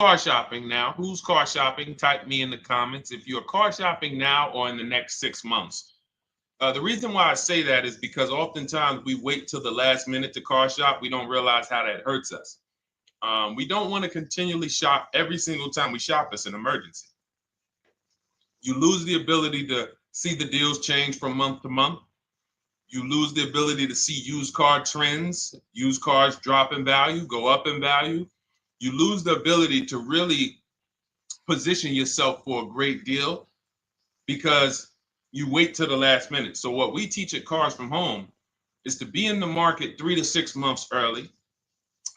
car shopping now? Who's car shopping? Type me in the comments if you're car shopping now or in the next 6 months. The reason why I say that is because oftentimes we wait till the last minute to car shop. We don't realize how that hurts us. We don't want to continually shop every single time we shop. It's an emergency. You lose the ability to see the deals change from month to month. You lose the ability to see used car trends, used cars drop in value, go up in value. You lose the ability to really position yourself for a great deal because you wait till the last minute. So what we teach at Cars from Home is to be in the market 3 to 6 months early.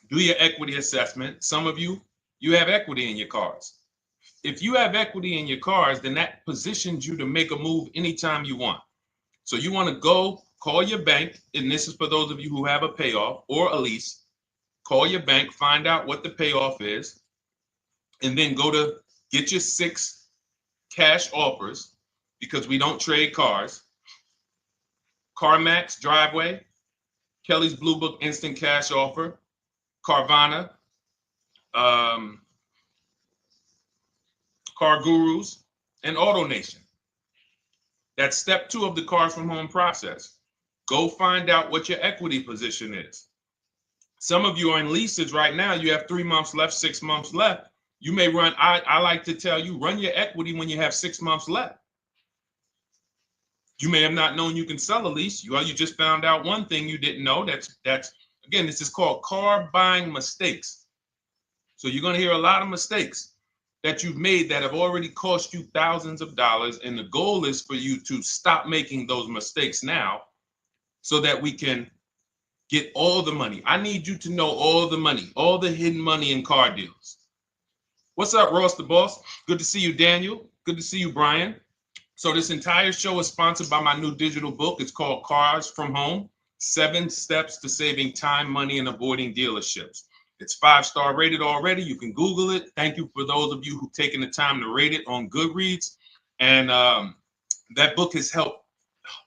Do your equity assessment. Some of you have equity in your cars. If you have equity in your cars, then that positions you to make a move anytime you want. So you want to go call your bank, and this is for those of you who have a payoff or a lease. Call your bank, find out what the payoff is, and then go to get your 6 cash offers, because we don't trade cars. CarMax Driveway, Kelly's Blue Book Instant Cash Offer, Carvana, Car Gurus, and AutoNation. That's step 2 of the Cars from Home process. Go find out what your equity position is. Some of you are in leases right now. You have 3 months left, 6 months left. You may run, I like to tell you, run your equity when you have 6 months left. You may have not known you can sell a lease. You just found out one thing you didn't know. That's again, this is called car buying mistakes. So you're going to hear a lot of mistakes that you've made that have already cost you thousands of dollars. And the goal is for you to stop making those mistakes now so that we can get all the money. I need you to know all the money, all the hidden money in car deals. What's up, Ross the Boss? Good to see you, Daniel. Good to see you, Brian. So this entire show is sponsored by my new digital book. It's called Cars from Home, 7 Steps to Saving Time, Money, and Avoiding Dealerships. It's 5-star rated already. You can Google it. Thank you for those of you who've taken the time to rate it on Goodreads. And that book has helped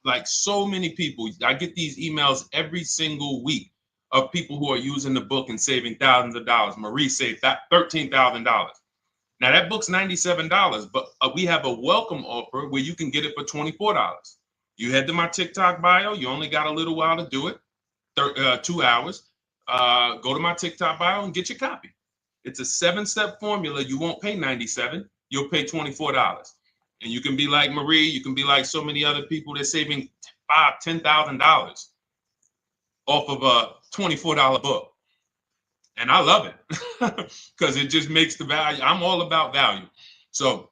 like so many people. I get these emails every single week of people who are using the book and saving thousands of dollars. Marie saved $13,000. Now that book's $97, but we have a welcome offer where you can get it for $24. You head to my TikTok bio. You only got a little while to do it, 2 hours. Go to my TikTok bio and get your copy. It's a 7-step formula. You won't pay $97. You'll pay $24. And you can be like Marie. You can be like so many other people. They're saving $5,000, $10,000 off of a $24 book. And I love it because it just makes the value. I'm all about value. So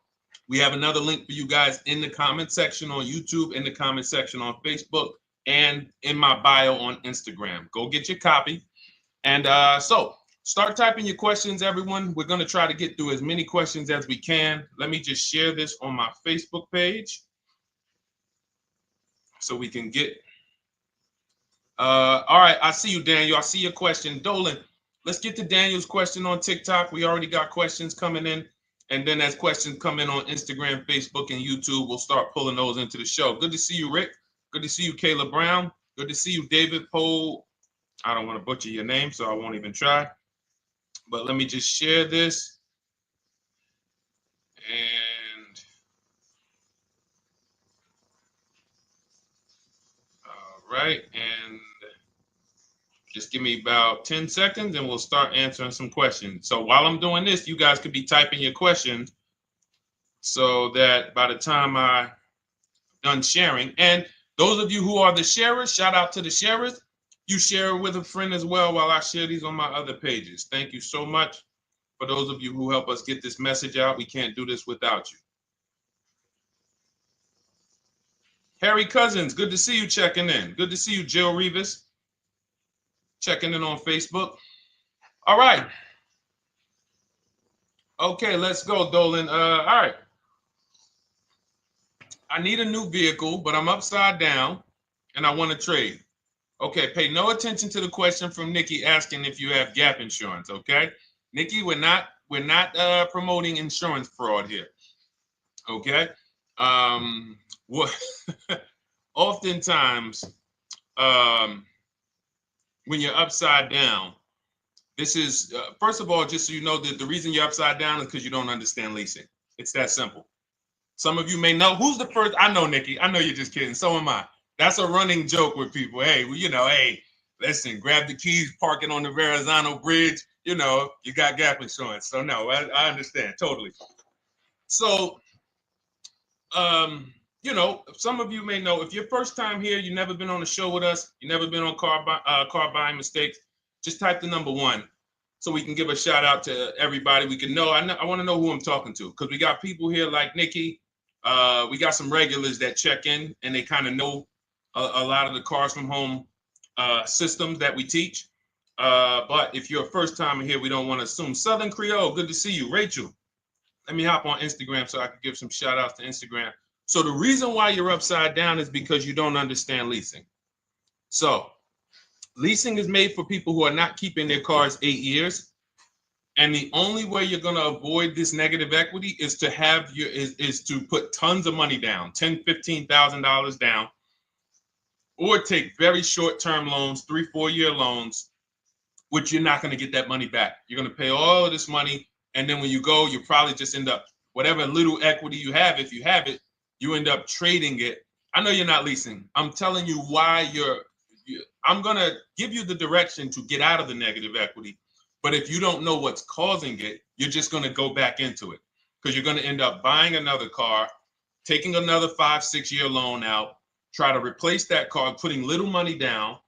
we have another link for you guys in the comment section on YouTube, in the comment section on Facebook, and in my bio on Instagram. Go get your copy. And so start typing your questions, everyone. We're going to try to get through as many questions as we can. Let me just share this on my Facebook page so we can get. All right. I see you, Daniel. I see your question. Dolan, let's get to Daniel's question on TikTok. We already got questions coming in. And then as questions come in on Instagram, Facebook, and YouTube, we'll start pulling those into the show. Good to see you, Rick. Good to see you, Kayla Brown. Good to see you, David Poe. I don't want to butcher your name, so I won't even try. But let me just share this. And all right. And just give me about 10 seconds and we'll start answering some questions. So while I'm doing this, you guys could be typing your questions so that by the time I'm done sharing, and those of you who are the sharers, shout out to the sharers. You share it with a friend as well while I share these on my other pages. Thank you so much for those of you who help us get this message out. We can't do this without you. Harry Cousins, good to see you checking in. Good to see you, Jill Rivas, checking in on Facebook. All right. Okay, let's go, Dolan. All right. I need a new vehicle, but I'm upside down and I want to trade. Okay, pay no attention to the question from Nikki asking if you have gap insurance, okay? Nikki, we're not promoting insurance fraud here, okay? What oftentimes when you're upside down, This is, first of all, just so you know, that the reason you're upside down is because you don't understand leasing. It's that simple. Some of you may know who's the first. I know, Nikki. I know you're just kidding. So am I. That's a running joke with people. Hey, well, hey, listen, grab the keys, parking on the Verrazano Bridge. You got gap insurance. So no, I understand totally. So, some of you may know if you're first time here, you've never been on a show with us, you've never been on car buying mistakes. Just type the number 1. So we can give a shout out to everybody. We can know. I want to know who I'm talking to because we got people here like Nikki. We got some regulars that check in and they kind of know a lot of the cars from home systems that we teach. But if you're a first timer here, we don't want to assume. Southern Creole, good to see you. Rachel, let me hop on Instagram so I can give some shout outs to Instagram. So the reason why you're upside down is because you don't understand leasing. So leasing is made for people who are not keeping their cars 8 years. And the only way you're going to avoid this negative equity is to is to put tons of money down, $10,000, $15,000 down, or take very short-term loans, 3-4 year loans, which you're not going to get that money back. You're going to pay all of this money. And then when you go, you probably just end up, whatever little equity you have, if you have it, you end up trading it. I know you're not leasing. I'm telling you why I'm going to give you the direction to get out of the negative equity. But if you don't know what's causing it, you're just going to go back into it because you're going to end up buying another car, taking another 5-6 year loan out, try to replace that car, putting little money down,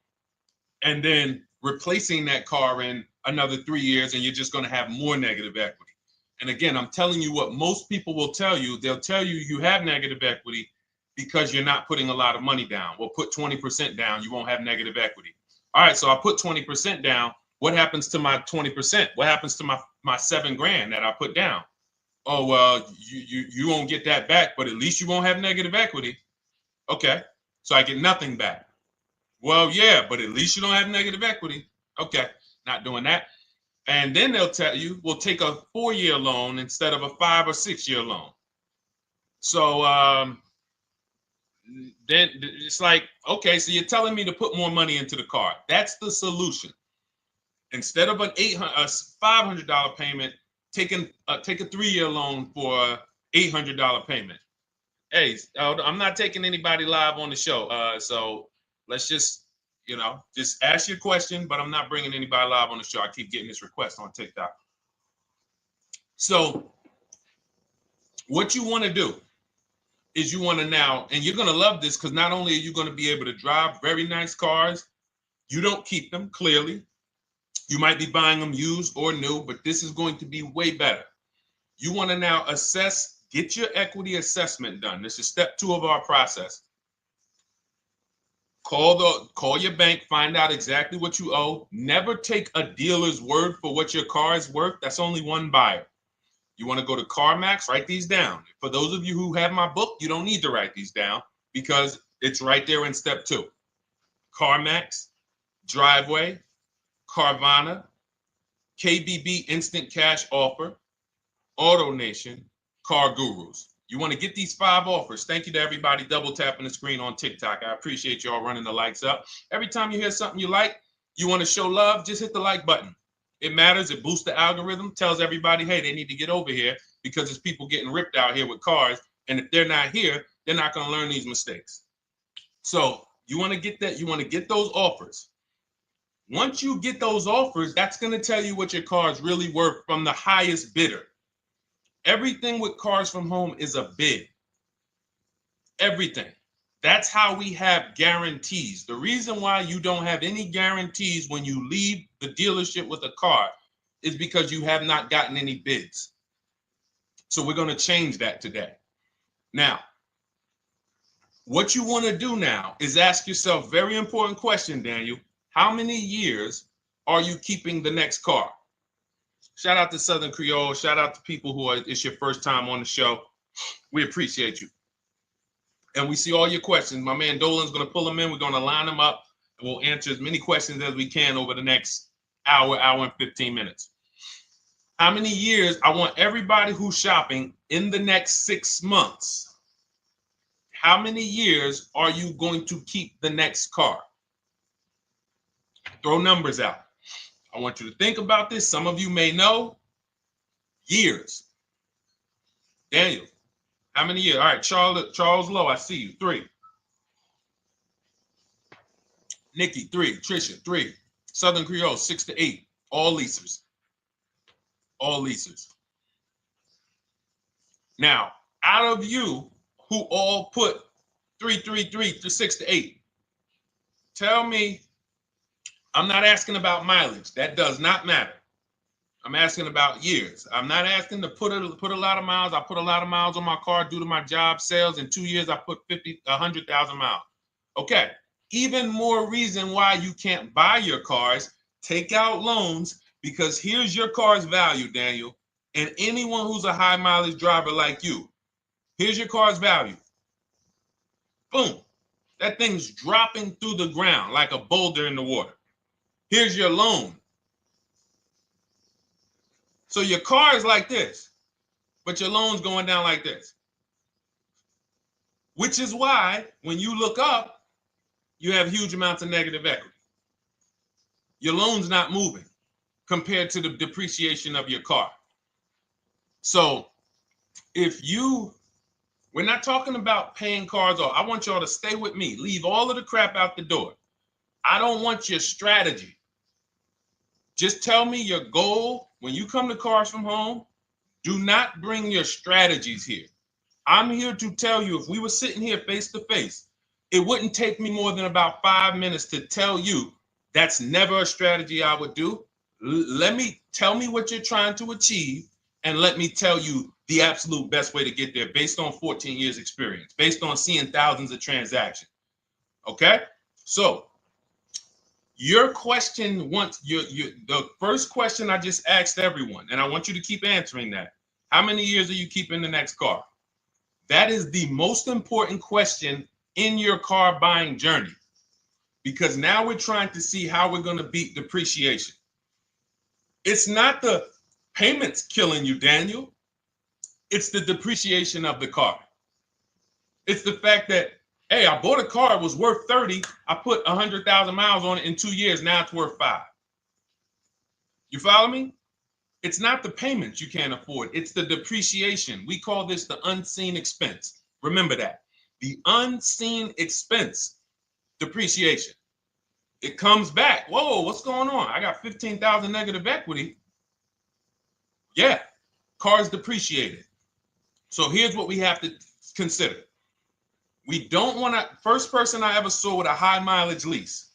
and then replacing that car in another 3 years, and you're just going to have more negative equity. And again, I'm telling you what most people will tell you. They'll tell you you have negative equity because you're not putting a lot of money down. Well, put 20% down, you won't have negative equity. All right, so I put 20% down. What happens to my 20%? What happens to my $7,000 that I put down? Oh, well, you won't get that back, but at least you won't have negative equity. Okay, so I get nothing back. Well, yeah, but at least you don't have negative equity. Okay, not doing that. And then they'll tell you, we'll take a 4-year loan instead of a 5 or 6 year loan. So then it's like, okay, so you're telling me to put more money into the car. That's the solution. Instead of a $500 payment, take a 3-year loan for a $800 payment. Hey, I'm not taking anybody live on the show. So let's just ask your question, but I'm not bringing anybody live on the show. I keep getting this request on TikTok. So what you want to do is you want to now, and you're going to love this because not only are you going to be able to drive very nice cars, you don't keep them clearly. You might be buying them used or new, but this is going to be way better. You want to now get your equity assessment done. This is step 2 of our process. Call your bank, find out exactly what you owe. Never take a dealer's word for what your car is worth. That's only one buyer. You want to go to CarMax, write these down. For those of you who have my book, you don't need to write these down because it's right there in step 2. CarMax, Driveway, Carvana, KBB Instant Cash Offer, AutoNation, Car Gurus. You want to get these 5 offers. Thank you to everybody double tapping the screen on TikTok. I appreciate y'all running the likes up. Every time you hear something you like, you want to show love, just hit the like button. It matters. It boosts the algorithm, tells everybody, hey, they need to get over here because there's people getting ripped out here with cars. And if they're not here, they're not going to learn these mistakes. So you want to get that. You want to get those offers. Once you get those offers, that's going to tell you what your car is really worth from the highest bidder. Everything with Cars from Home is a bid. Everything. That's how we have guarantees. The reason why you don't have any guarantees when you leave the dealership with a car is because you have not gotten any bids. So we're going to change that today. Now, what you want to do now is ask yourself, very important question, Daniel. How many years are you keeping the next car? Shout out to Southern Creole. Shout out to people it's your first time on the show. We appreciate you. And we see all your questions. My man Dolan's going to pull them in. We're going to line them up. And we'll answer as many questions as we can over the next hour and 15 minutes. How many years? I want everybody who's shopping in the next 6 months. How many years are you going to keep the next car? Throw numbers out. I want you to think about this. Some of you may know. Years. Daniel, how many years? All right, Charles Lowe, I see you. 3. Nikki, 3. Trisha, 3. Southern Creole, 6 to 8. All leasers. All leasers. Now, out of you who all put 3 to 6 to 8, tell me, I'm not asking about mileage. That does not matter. I'm asking about years. I'm not asking to put a lot of miles. I put a lot of miles on my car due to my job sales. In 2 years, I put 100,000 miles. Okay. Even more reason why you can't buy your cars. Take out loans, because here's your car's value, Daniel. And anyone who's a high mileage driver like you, here's your car's value. Boom. That thing's dropping through the ground like a boulder in the water. Here's your loan. So your car is like this, but your loan's going down like this. Which is why when you look up, you have huge amounts of negative equity. Your loan's not moving compared to the depreciation of your car. So we're not talking about paying cars off. I want y'all to stay with me. Leave all of the crap out the door. I don't want your strategy. Just tell me your goal. When you come to Cars from Home, do not bring your strategies here. I'm here to tell you, if we were sitting here face to face, it wouldn't take me more than about 5 minutes to tell you that's never a strategy I would do. Tell me what you're trying to achieve, and let me tell you the absolute best way to get there based on 14 years experience, based on seeing thousands of transactions. Okay? So your question, the first question I just asked everyone, and I want you to keep answering that. How many years are you keeping the next car? That is the most important question in your car buying journey, because now we're trying to see how we're going to beat depreciation. It's not the payments killing you, Daniel. It's the depreciation of the car. It's the fact that, hey, I bought a car, it was worth 30. I put 100,000 miles on it in 2 years. Now it's worth 5. You follow me? It's not the payments you can't afford. It's the depreciation. We call this the unseen expense. Remember that. The unseen expense, depreciation. It comes back. Whoa, what's going on? I got 15,000 negative equity. Yeah, car's depreciated. So here's what we have to consider. We don't want to, first person I ever saw with a high mileage lease.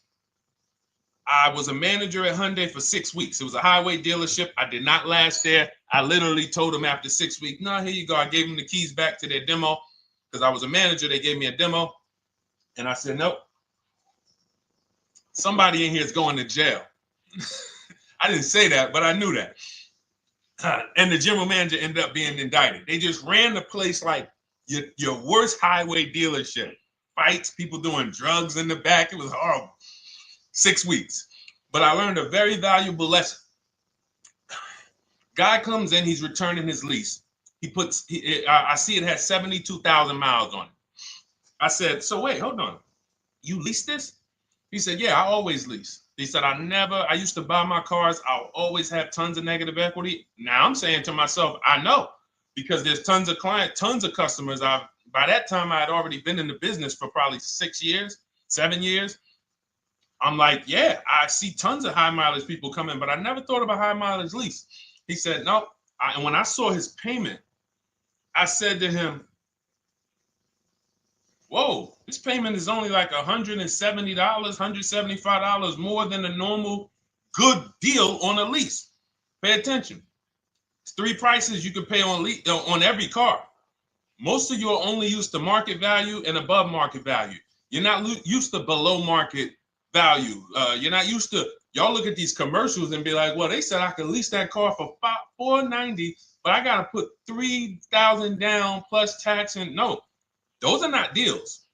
I was a manager at Hyundai for 6 weeks. It was a highway dealership. I did not last there. I literally told them after 6 weeks, no, here you go. I gave them the keys back to their demo because I was a manager. They gave me a demo. And I said, nope. Somebody in here is going to jail. I didn't say that, but I knew that. And the general manager ended up being indicted. They just ran the place like your worst highway dealership. Fights, people doing drugs in the back. It was horrible. 6 weeks. But I learned a very valuable lesson. Guy comes in, he's returning his lease. I see it has 72,000 miles on it. I said, so wait, hold on. You leased this? He said, yeah, I always lease. He said, I used to buy my cars. I'll always have tons of negative equity. Now I'm saying to myself, I know, because there's tons of clients, tons of customers. By that time, I had already been in the business for probably 6 years, 7 years. I'm like, yeah, I see tons of high mileage people coming, but I never thought of a high mileage lease. He said, no. And when I saw his payment, I said to him, whoa, this payment is only like $170, $175 more than a normal good deal on a lease. Pay attention. It's 3 prices you can pay on every car. Most of you are only used to market value and above market value. You're not used to below market value. You're not used to, y'all look at these commercials and be like, well, they said I could lease that car for $490, but I got to put $3,000 down plus tax. And no, those are not deals.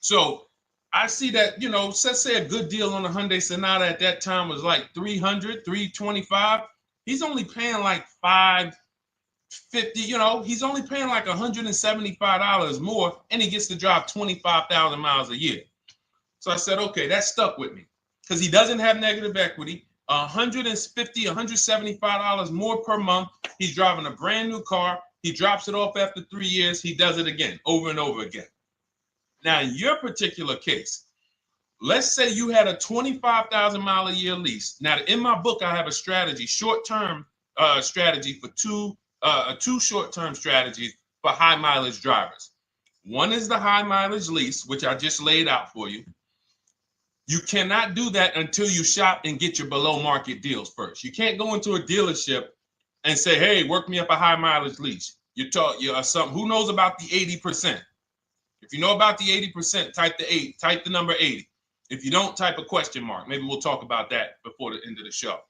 So I see that, let's say a good deal on a Hyundai Sonata at that time was like $300, $325. He's only paying like $550, he's only paying like $175 more, and he gets to drive 25,000 miles a year. So I said, okay, that stuck with me because he doesn't have negative equity. $150, $175 more per month. He's driving a brand new car. He drops it off after 3 years. He does it again, over and over again. Now, in your particular case, let's say you had a 25,000 mile a year lease. Now, in my book, I have a strategy, short-term strategy for two short-term strategies for high mileage drivers. One is the high mileage lease, which I just laid out for you. You cannot do that until you shop and get your below market deals first. You can't go into a dealership and say, hey, work me up a high mileage lease. You something. Who knows about the 80%? If you know about the 80%, type the number 80. If you don't, type a question mark. Maybe we'll talk about that before the end of the show.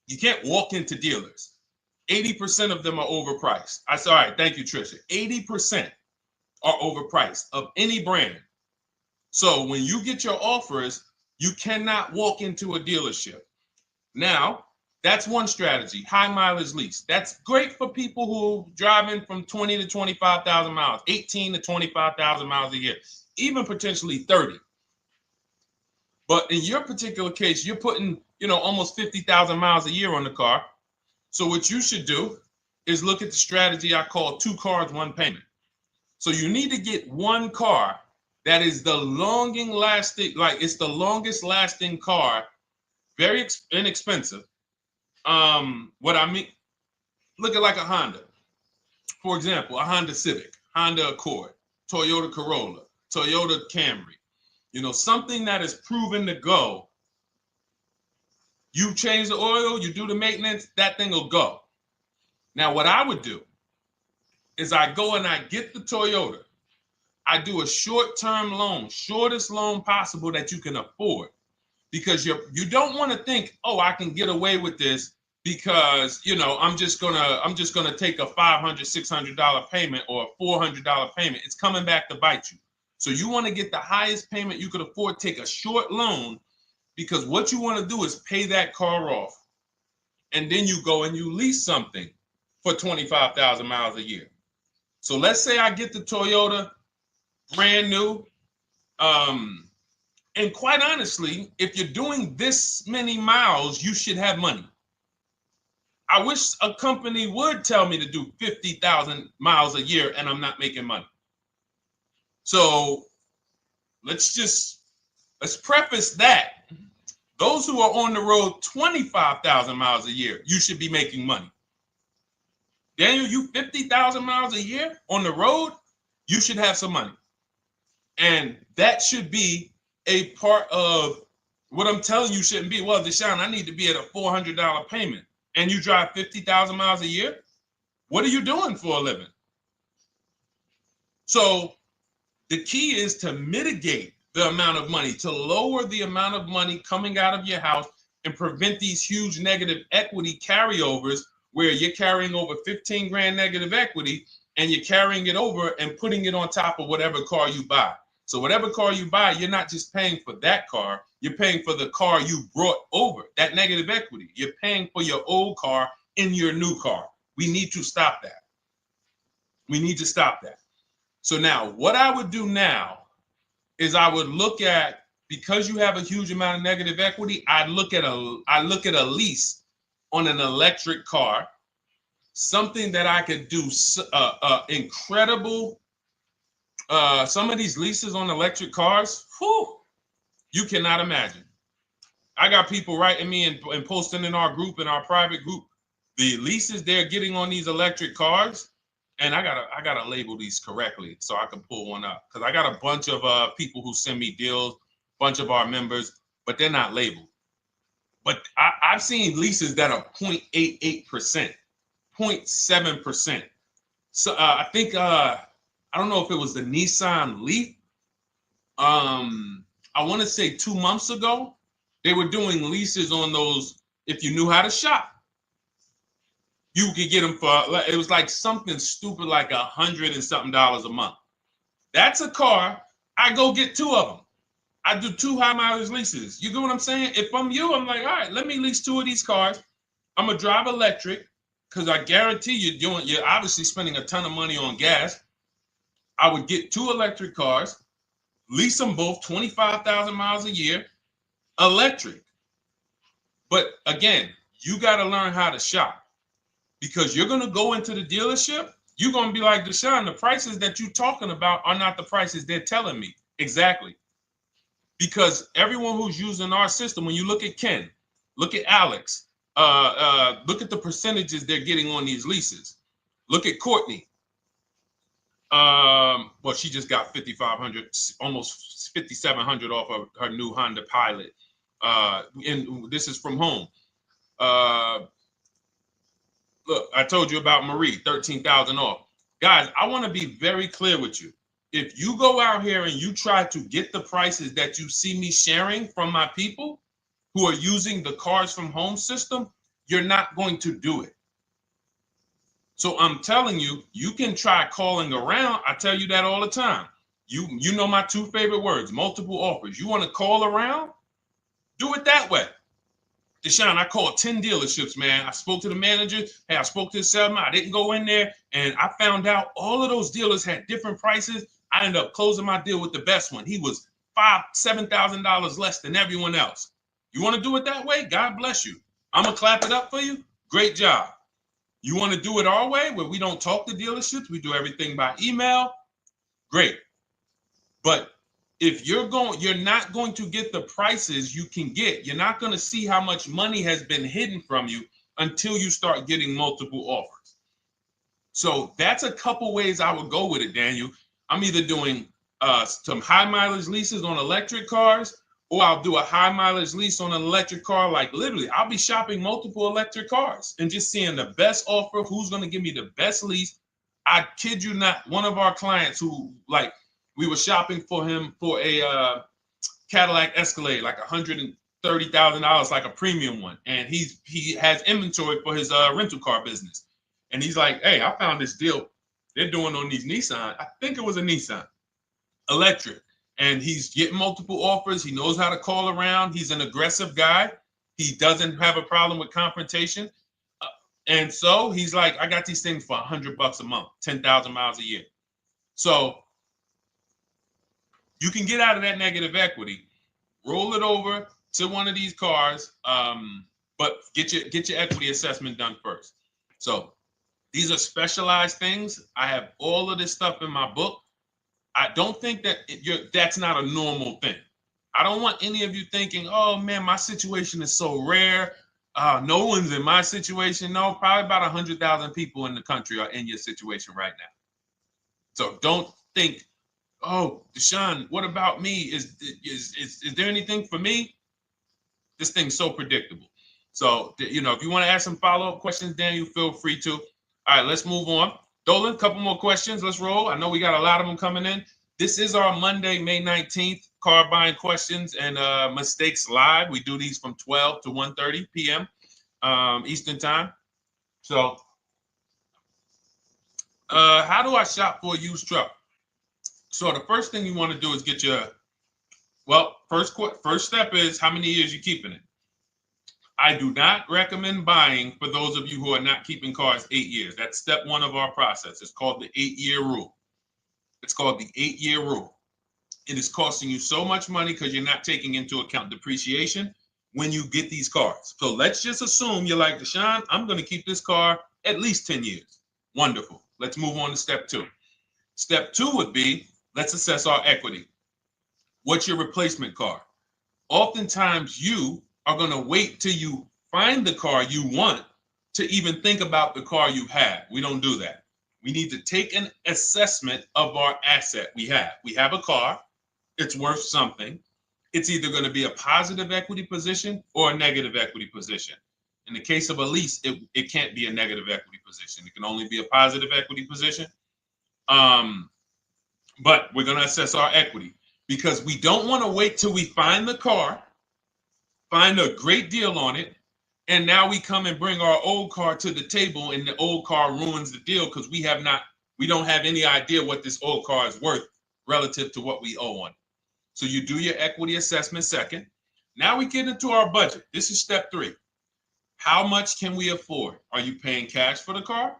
You can't walk into dealers. 80% of them are overpriced. I said, all right, thank you, Trisha. 80% are overpriced of any brand. So when you get your offers, you cannot walk into a dealership. Now, that's one strategy, high mileage lease. That's great for people who are driving from 20 to 25,000 miles, 18 to 25,000 miles a year, even potentially 30. But in your particular case, you're putting, almost 50,000 miles a year on the car. So what you should do is look at the strategy I call 2 cars, 1 payment. So you need to get one car that is the longest lasting car, very inexpensive. What I mean, look at like a Honda. For example, a Honda Civic, Honda Accord, Toyota Corolla, Toyota Camry. Something that is proven to go. You change the oil, you do the maintenance, that thing will go. Now, what I would do is I go and I get the Toyota. I do a short-term loan, shortest loan possible that you can afford, because you don't want to think, oh, I can get away with this because I'm just gonna take a $500, $600 payment or a $400 payment. It's coming back to bite you. So you want to get the highest payment you could afford, take a short loan, because what you want to do is pay that car off, and then you go and you lease something for 25,000 miles a year. So let's say I get the Toyota brand new. And quite honestly, if you're doing this many miles, you should have money. I wish a company would tell me to do 50,000 miles a year and I'm not making money. So let's preface that. Those who are on the road 25,000 miles a year, you should be making money. Daniel, you 50,000 miles a year on the road, you should have some money. And that should be a part of what I'm telling you shouldn't be. Well, Deshone, I need to be at a $400 payment. And you drive 50,000 miles a year? What are you doing for a living? So the key is to mitigate the amount of money, to lower the amount of money coming out of your house and prevent these huge negative equity carryovers where you're carrying over 15 grand negative equity and you're carrying it over and putting it on top of whatever car you buy. So whatever car you buy, you're not just paying for that car, you're paying for the car you brought over, that negative equity. You're paying for your old car in your new car. We need to stop that. We need to stop that. So now what I would do now is I would look at, because you have a huge amount of negative equity, I look at a lease on an electric car, something that I could do incredible. Some of these leases on electric cars, you cannot imagine. I got people writing me and posting in our group, in our private group, the leases they're getting on these electric cars. And I gotta label these correctly so I can pull one up, because I got a bunch of people who send me deals, bunch of our members, but they're not labeled. But I've seen leases that are 0.88%, 0.7%. So I think I don't know if it was the Nissan Leaf. I want to say 2 months ago, they were doing leases on those. If you knew how to shop, you could get them for, it was like something stupid like $100 and something a month. That's a car. I go get 2 of them. I do 2 high mileage leases. You get what I'm saying? If I'm you, I'm like, all right, let me lease 2 of these cars. I'm gonna drive electric, because I guarantee you're obviously spending a ton of money on gas. I would get 2 electric cars, lease them both 25,000 miles a year, electric. But again, you got to learn how to shop, because you're going to go into the dealership. You're going to be like, Deshone, the prices that you're talking about are not the prices they're telling me. Exactly. Because everyone who's using our system, when you look at Ken, look at Alex, look at the percentages they're getting on these leases. Look at Courtney. Well, she just got 5,500, almost 5,700 off of her new Honda Pilot. And this is from home. Look, I told you about Marie, 13,000 off. Guys, I want to be very clear with you. If you go out here and you try to get the prices that you see me sharing from my people who are using the Cars from Home system, you're not going to do it. So I'm telling you, you can try calling around. I tell you that all the time. You know my two favorite words, multiple offers. You want to call around? Do it that way. Deshone, I called 10 dealerships, man. I spoke to the manager. Hey, I spoke to the salesman. I didn't go in there, and I found out all of those dealers had different prices. I ended up closing my deal with the best one. He was $7,000 less than everyone else. You want to do it that way? God bless you. I'm going to clap it up for you. Great job. You want to do it our way, where we don't talk to dealerships? We do everything by email? Great. But if you're not going to get the prices you can get. You're not going to see how much money has been hidden from you until you start getting multiple offers. So that's a couple ways I would go with it, Daniel. I'm either doing some high mileage leases on electric cars, or I'll do a high mileage lease on an electric car. Like literally, I'll be shopping multiple electric cars and just seeing the best offer, who's going to give me the best lease. I kid you not, one of our clients who, like, we were shopping for him for a Cadillac Escalade, like $130,000, like a premium one. And he has inventory for his rental car business. And he's like, hey, I found this deal they're doing on these Nissan. I think it was a Nissan electric. And he's getting multiple offers. He knows how to call around. He's an aggressive guy. He doesn't have a problem with confrontation. And so he's like, I got these things for $100 a month, 10,000 miles a year. So you can get out of that negative equity, roll it over to one of these cars, but get your equity assessment done first. So these are specialized things. I have all of this stuff in my book. I don't think that that's not a normal thing. I don't want any of you thinking, oh man, my situation is so rare. No one's in my situation. No, probably about 100,000 people in the country are in your situation right now. So don't think, oh, Deshone, what about me? Is there anything for me? This thing's so predictable. So, if you want to ask some follow-up questions, Daniel, feel free to. All right, let's move on. Dolan, a couple more questions. Let's roll. I know we got a lot of them coming in. This is our Monday, May 19th, car buying questions and mistakes live. We do these from 12 to 1:30 p.m. Eastern time. So, how do I shop for a used truck? So the first thing you want to do is get your, first step is how many years you keeping it. I do not recommend buying for those of you who are not keeping cars 8 years. That's step one of our process. It's called the 8-year rule. It's called the 8-year rule. It is costing you so much money because you're not taking into account depreciation when you get these cars. So let's just assume you're like, Deshone, I'm going to keep this car at least 10 years. Wonderful. Let's move on to step two. Step two would be, let's assess our equity. What's your replacement car? Oftentimes you are going to wait till you find the car you want to even think about the car you have. We don't do that. We need to take an assessment of our asset we have. We have a car. It's worth something. It's either going to be a positive equity position or a negative equity position. In the case of a lease, it can't be a negative equity position. It can only be a positive equity position. But we're going to assess our equity because we don't want to wait till we find the car, find a great deal on it, and now we come and bring our old car to the table and the old car ruins the deal because we don't have any idea what this old car is worth relative to what we owe on it. So you do your equity assessment second. Now we get into our budget. This is step three. How much can we afford? Are you paying cash for the car?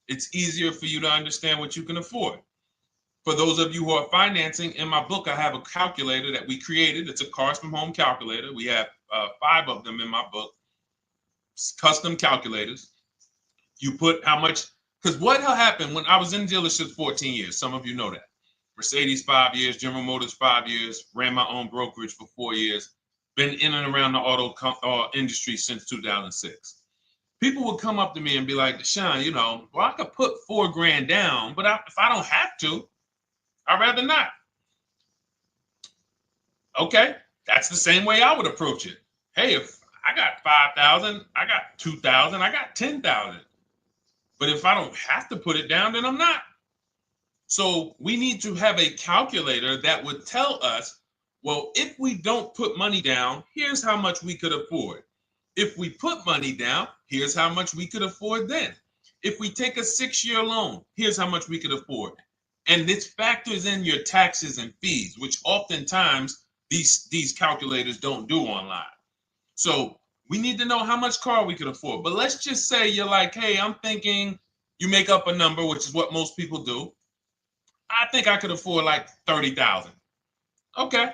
It's easier for you to understand what you can afford. For those of you who are financing, in my book, I have a calculator that we created. It's a Cars from Home calculator. We have 5 of them in my book, custom calculators. You put how much, because what happened when I was in dealerships 14 years, some of you know that. Mercedes 5 years, General Motors 5 years, ran my own brokerage for 4 years, been in and around the auto industry since 2006. People would come up to me and be like, Deshone, well, I could put $4,000 down, but if I don't have to, I'd rather not. Okay, that's the same way I would approach it. Hey, if I got 5,000, I got 2,000, I got 10,000. But if I don't have to put it down, then I'm not. So we need to have a calculator that would tell us, well, if we don't put money down, here's how much we could afford. If we put money down, here's how much we could afford then. If we take a 6-year loan, here's how much we could afford. And this factors in your taxes and fees, which oftentimes these calculators don't do online. So we need to know how much car we could afford. But let's just say you're like, hey, I'm thinking, you make up a number, which is what most people do. I think I could afford like 30,000. Okay.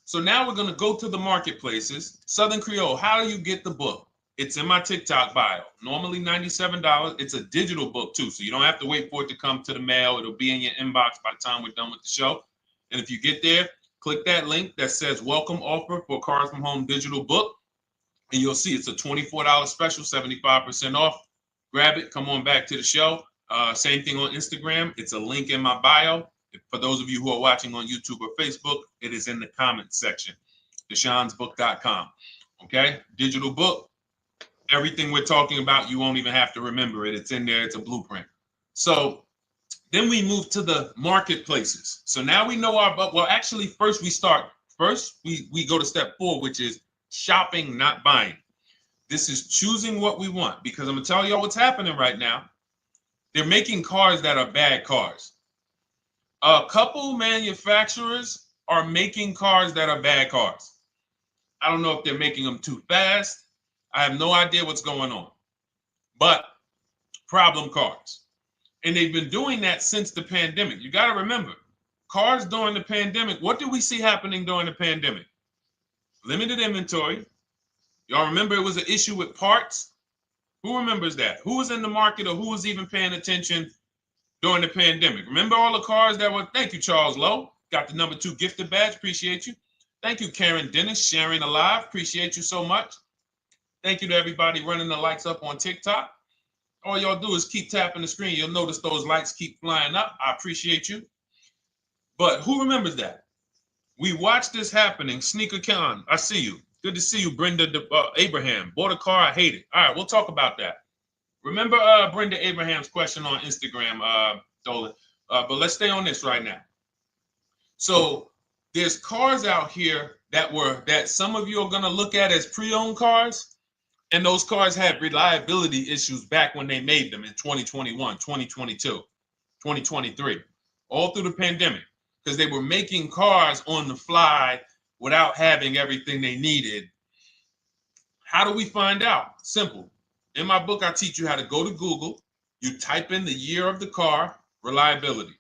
So now we're going to go to the marketplaces. Southern Creole, how do you get the book? It's in my TikTok bio. Normally $97. It's a digital book too, so you don't have to wait for it to come to the mail. It'll be in your inbox by the time we're done with the show. And if you get there, click that link that says welcome offer for Cars from Home digital book. And you'll see it's a $24 special, 75% off. Grab it. Come on back to the show. Same thing on Instagram. It's a link in my bio. For those of you who are watching on YouTube or Facebook, it is in the comments section, deshonesbook.com. Okay, digital book. Everything we're talking about, you won't even have to remember it. It's in there. It's a blueprint. So then we move to the marketplaces. So now we know well, actually, first we go to step 4, which is shopping, not buying. This is choosing what we want, because I'm going to tell y'all what's happening right now. They're making cars that are bad cars. A couple manufacturers are making cars that are bad cars. I don't know if they're making them too fast. I have no idea what's going on. But problem cars. And they've been doing that since the pandemic. You got to remember, cars during the pandemic, what did we see happening during the pandemic? Limited inventory. Y'all remember it was an issue with parts? Who remembers that? Who was in the market, or who was even paying attention during the pandemic? Remember all the cars that were, thank you, Charles Lowe. Got the number 2 gifted badge. Appreciate you. Thank you, Karen Dennis, sharing alive. Appreciate you so much. Thank you to everybody running the likes up on TikTok. All y'all do is keep tapping the screen. You'll notice those likes keep flying up. I appreciate you. But who remembers that? We watched this happening. Sneaker Con, I see you. Good to see you, Brenda Abraham. Bought a car, I hate it. All right, we'll talk about that. Remember Brenda Abraham's question on Instagram, Dolan. But let's stay on this right now. So there's cars out here that some of you are going to look at as pre-owned cars. And those cars had reliability issues back when they made them in 2021, 2022, 2023, all through the pandemic, because they were making cars on the fly without having everything they needed. How do we find out? Simple. In my book, I teach you how to go to Google. You type in the year of the car, reliability.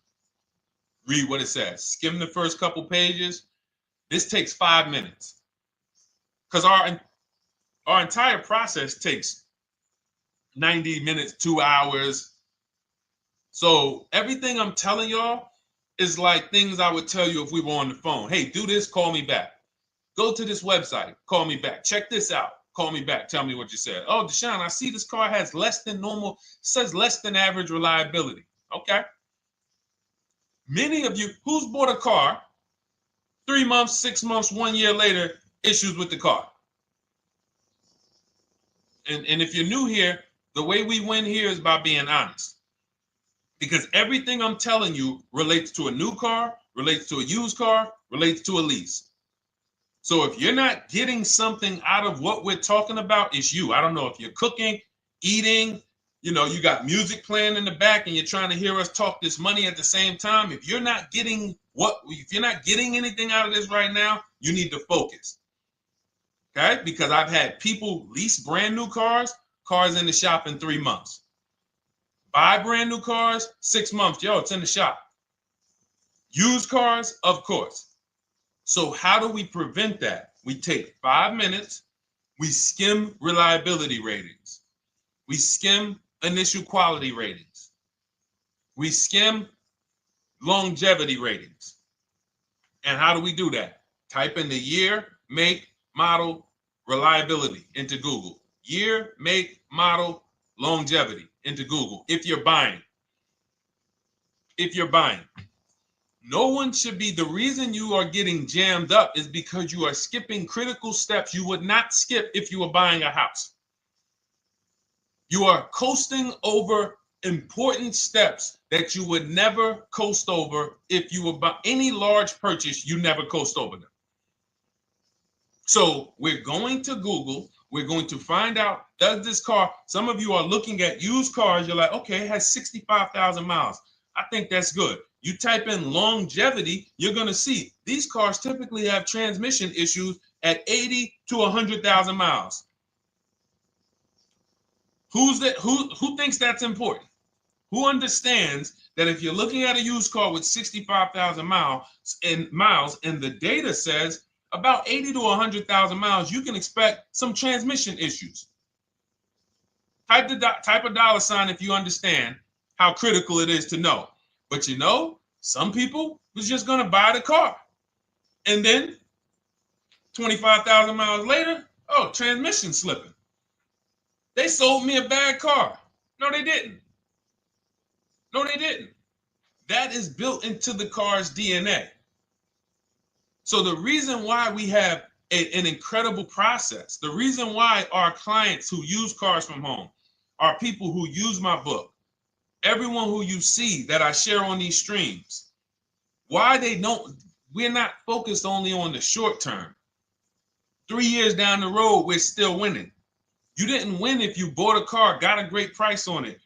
Read what it says. Skim the first couple pages. This takes 5 minutes, because our entire process takes 90 minutes, 2 hours. So everything I'm telling y'all is like things I would tell you if we were on the phone. Hey, do this, call me back. Go to this website, call me back. Check this out, call me back. Tell me what you said. Oh, Deshone, I see this car has less than normal, says less than average reliability. Okay. Many of you, who's bought a car 3 months, 6 months, 1 year later, issues with the car? And if you're new here, the way we win here is by being honest. Because everything I'm telling you relates to a new car, relates to a used car, relates to a lease. So if you're not getting something out of what we're talking about, it's you. I don't know if you're cooking, eating, you got music playing in the back and you're trying to hear us talk this money at the same time. If you're not getting anything out of this right now, you need to focus. Okay, because I've had people lease brand new cars in the shop in 3 months. Buy brand new cars, 6 months. Yo, it's in the shop. Used cars, of course. So how do we prevent that? We take 5 minutes We skim reliability ratings. We skim initial quality ratings. We skim longevity ratings. And how do we do that? Type in the year, make, model, reliability into Google. Year, make, model, longevity into Google. If you're buying. No one should be, the reason you are getting jammed up is because you are skipping critical steps you would not skip if you were buying a house. You are coasting over important steps that you would never coast over if you were buying any large purchase. You never coast over them. So we're going to Google. We're going to find out, does this car, some of you are looking at used cars. You're like, okay, it has 65,000 miles. I think that's good. You type in longevity, you're going to see these cars typically have transmission issues at 80 to 100,000 miles. Who thinks that's important? Who understands that if you're looking at a used car with 65,000 miles and the data says about 80 to 100,000 miles, you can expect some transmission issues. Type a dollar sign if you understand how critical it is to know. But you know, some people was just going to buy the car. And then 25,000 miles later, oh, transmission slipping. They sold me a bad car. No, they didn't. That is built into the car's DNA. So the reason why we have an incredible process, the reason why our clients who use cars from home are people who use my book, everyone who you see that I share on these streams, we're not focused only on the short term. 3 years down the road, we're still winning. You didn't win if you bought a car, got a great price on it,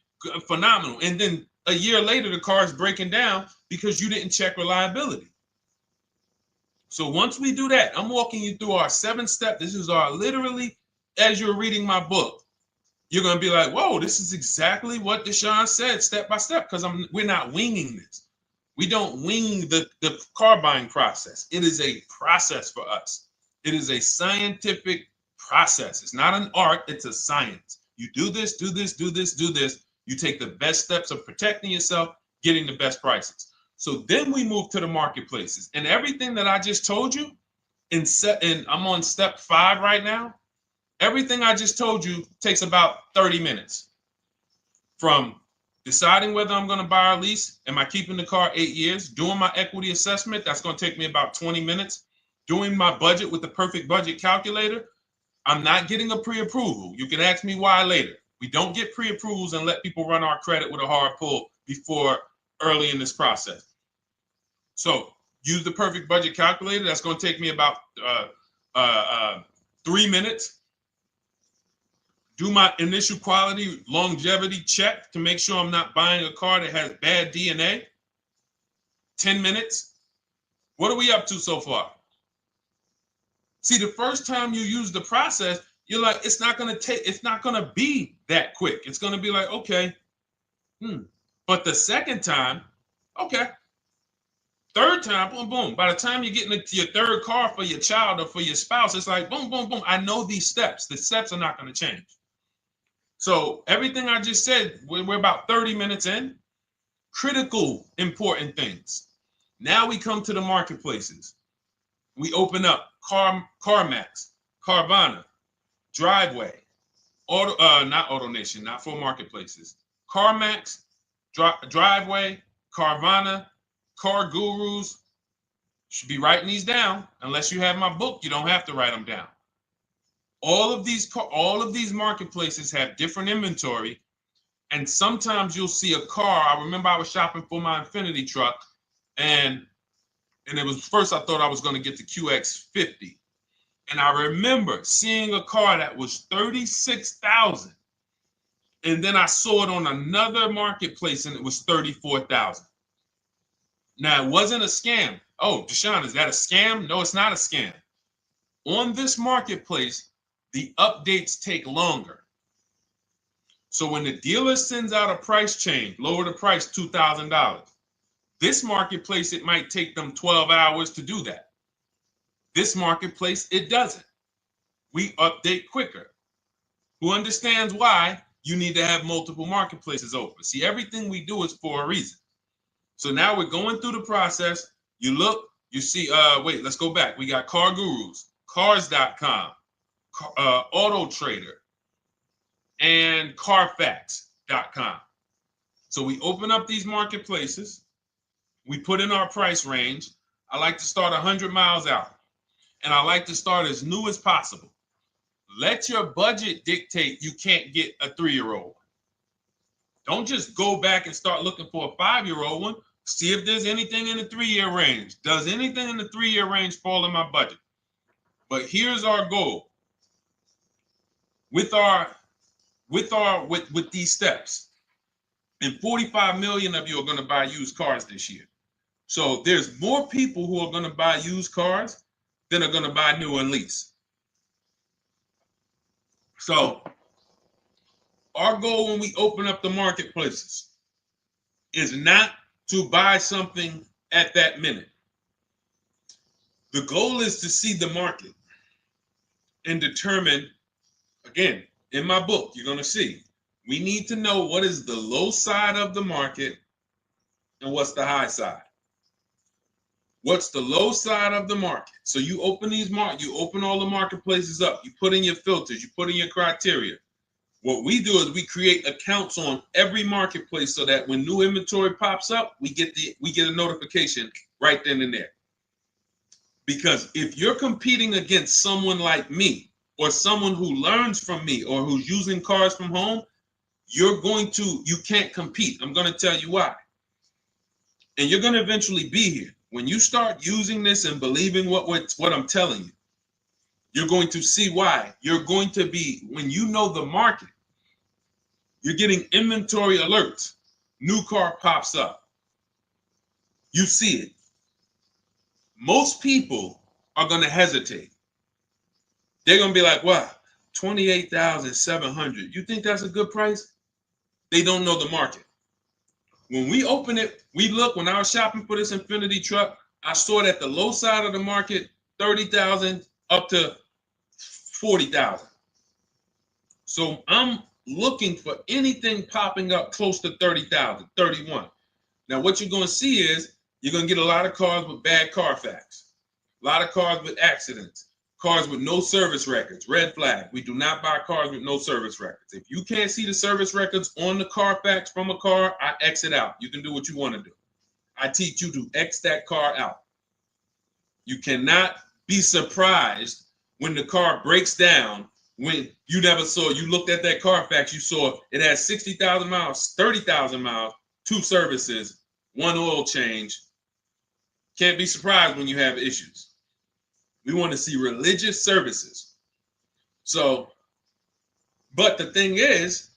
phenomenal. And then a year later, the car is breaking down because you didn't check reliability. So once we do that, I'm walking you through our 7-step. This is our literally, as you're reading my book, you're going to be like, whoa, this is exactly what Deshone said, step by step, because we're not winging this. We don't wing the car buying process. It is a process for us. It is a scientific process. It's not an art, it's a science. You do this, do this, do this, do this. You take the best steps of protecting yourself, getting the best prices. So then we move to the marketplaces. And everything that I just told you, and I'm on step 5 right now, everything I just told you takes about 30 minutes. From deciding whether I'm going to buy or lease, am I keeping the car 8 years, doing my equity assessment, that's going to take me about 20 minutes, doing my budget with the perfect budget calculator. I'm not getting a pre-approval. You can ask me why later. We don't get pre-approvals and let people run our credit with a hard pull before early in this process. So use the perfect budget calculator. That's going to take me about 3 minutes. Do my initial quality longevity check to make sure I'm not buying a car that has bad DNA. 10 minutes. What are we up to so far? See, the first time you use the process, you're like, it's not going to be that quick. It's going to be like, okay. But the second time, okay. Third time, boom, boom. By the time you're getting into your third car for your child or for your spouse, it's like, boom, boom, boom. I know these steps. The steps are not going to change. So everything I just said, we're about 30 minutes in. Critical, important things. Now we come to the marketplaces. We open up CarMax, Carvana, Driveway, not AutoNation, not for marketplaces. CarMax, Driveway, Carvana, Car Gurus. Should be writing these down. Unless you have my book, you don't have to write them down. All of these marketplaces have different inventory, and sometimes you'll see a car. I remember I was shopping for my Infinity truck, and it was first I thought I was going to get the QX50, and I remember seeing a car that was $36,000, and then I saw it on another marketplace, and it was $34,000. Now it wasn't a scam. Oh, Deshone, is that a scam? No, it's not a scam. On this marketplace, the updates take longer. So when the dealer sends out a price change, lower the price $2,000. This marketplace, it might take them 12 hours to do that. This marketplace, it doesn't. we update quicker. Who understands why you need to have multiple marketplaces open? See, everything we do is for a reason. So now we're going through the process. You look, you see, wait, let's go back. We got Car Gurus, Cars.com, Auto Trader, and Carfax.com. So we open up these marketplaces. We put in our price range. I like to start 100 miles out, and I like to start as new as possible. Let your budget dictate you can't get a 3-year-old. Don't just go back and start looking for a 5-year-old one. See if there's anything in the 3-year range. Does anything in the 3-year range fall in my budget? But here's our goal. With these steps, and 45 million of you are going to buy used cars this year. So there's more people who are going to buy used cars than are going to buy new and lease. So our goal when we open up the marketplaces is not to buy something at that minute. The goal is to see the market and determine, again, in my book, you're going to see, we need to know what is the low side of the market and what's the high side. What's the low side of the market? So you open you open all the marketplaces up. You put in your filters. You put in your criteria. What we do is we create accounts on every marketplace so that when new inventory pops up, we get a notification right then and there. Because if you're competing against someone like me or someone who learns from me or who's using cars from home, you can't compete. I'm going to tell you why. And you're going to eventually be here. When you start using this and believing what I'm telling you, you're going to see why. You're going to be, when you know the market, you're getting inventory alerts. New car pops up. You see it. Most people are going to hesitate. They're going to be like, wow, $28,700. You think that's a good price? They don't know the market. When we open it, we look, when I was shopping for this Infiniti truck, I saw it at the low side of the market, $30,000 up to $40,000. So I'm looking for anything popping up close to $30,000, $31,000. Now what you're going to see is you're going to get a lot of cars with bad Carfax, a lot of cars with accidents, cars with no service records, red flag. We do not buy cars with no service records. If you can't see the service records on the Carfax from a car, I exit out. You can do what you want to do. I teach you to X that car out. You cannot be surprised when the car breaks down when you looked at that Carfax, you saw it has 60,000 miles, 30,000 miles, 2 services, 1 oil change. Can't be surprised when you have issues. We want to see religious services. So, but the thing is,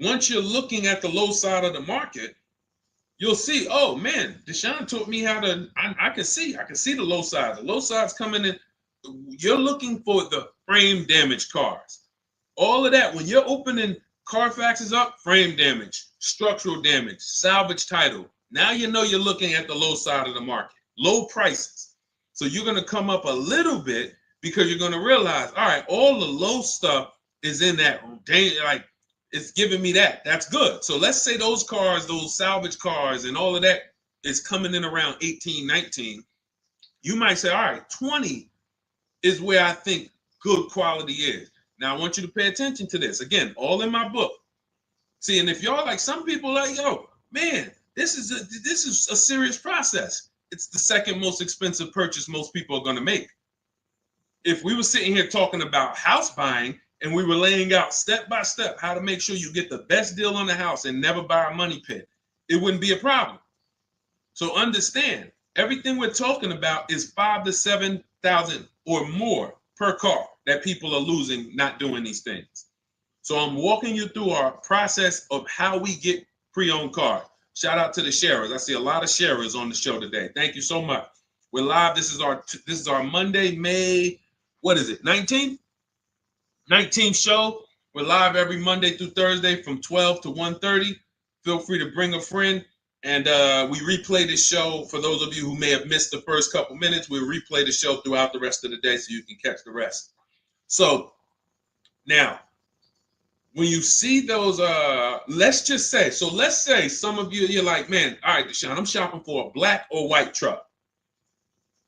once you're looking at the low side of the market, you'll see, oh man, Deshone taught me how to, I can see the low side. The low side's coming in. You're looking for the frame damage cars. All of that, when you're opening Carfaxes up, frame damage, structural damage, salvage title. Now you know you're looking at the low side of the market, low prices. So you're going to come up a little bit because you're going to realize, all right, all the low stuff is in that, like, it's giving me that. That's good. So let's say those cars, those salvage cars and all of that is coming in around 18, 19. You might say, all right, 20 is where I think good quality is. Now I want you to pay attention to this. Again, all in my book. See, and if y'all like, some people like, yo, man, this is a serious process. It's the second most expensive purchase most people are going to make. If we were sitting here talking about house buying and we were laying out step by step how to make sure you get the best deal on the house and never buy a money pit, it wouldn't be a problem. So understand, everything we're talking about is 5,000 to 7,000 or more per car that people are losing not doing these things. So I'm walking you through our process of how we get pre-owned cars. Shout out to the sharers. I see a lot of sharers on the show today. Thank you so much. We're live. This is our Monday, May, what is it, 19th? 19th show. We're live every Monday through Thursday from 12 to 1:30. Feel free to bring a friend. And we replay this show. For those of you who may have missed the first couple minutes, we'll replay the show throughout the rest of the day so you can catch the rest. So now, when you see those, let's say some of you, you're like, man, all right, Deshone, I'm shopping for a black or white truck.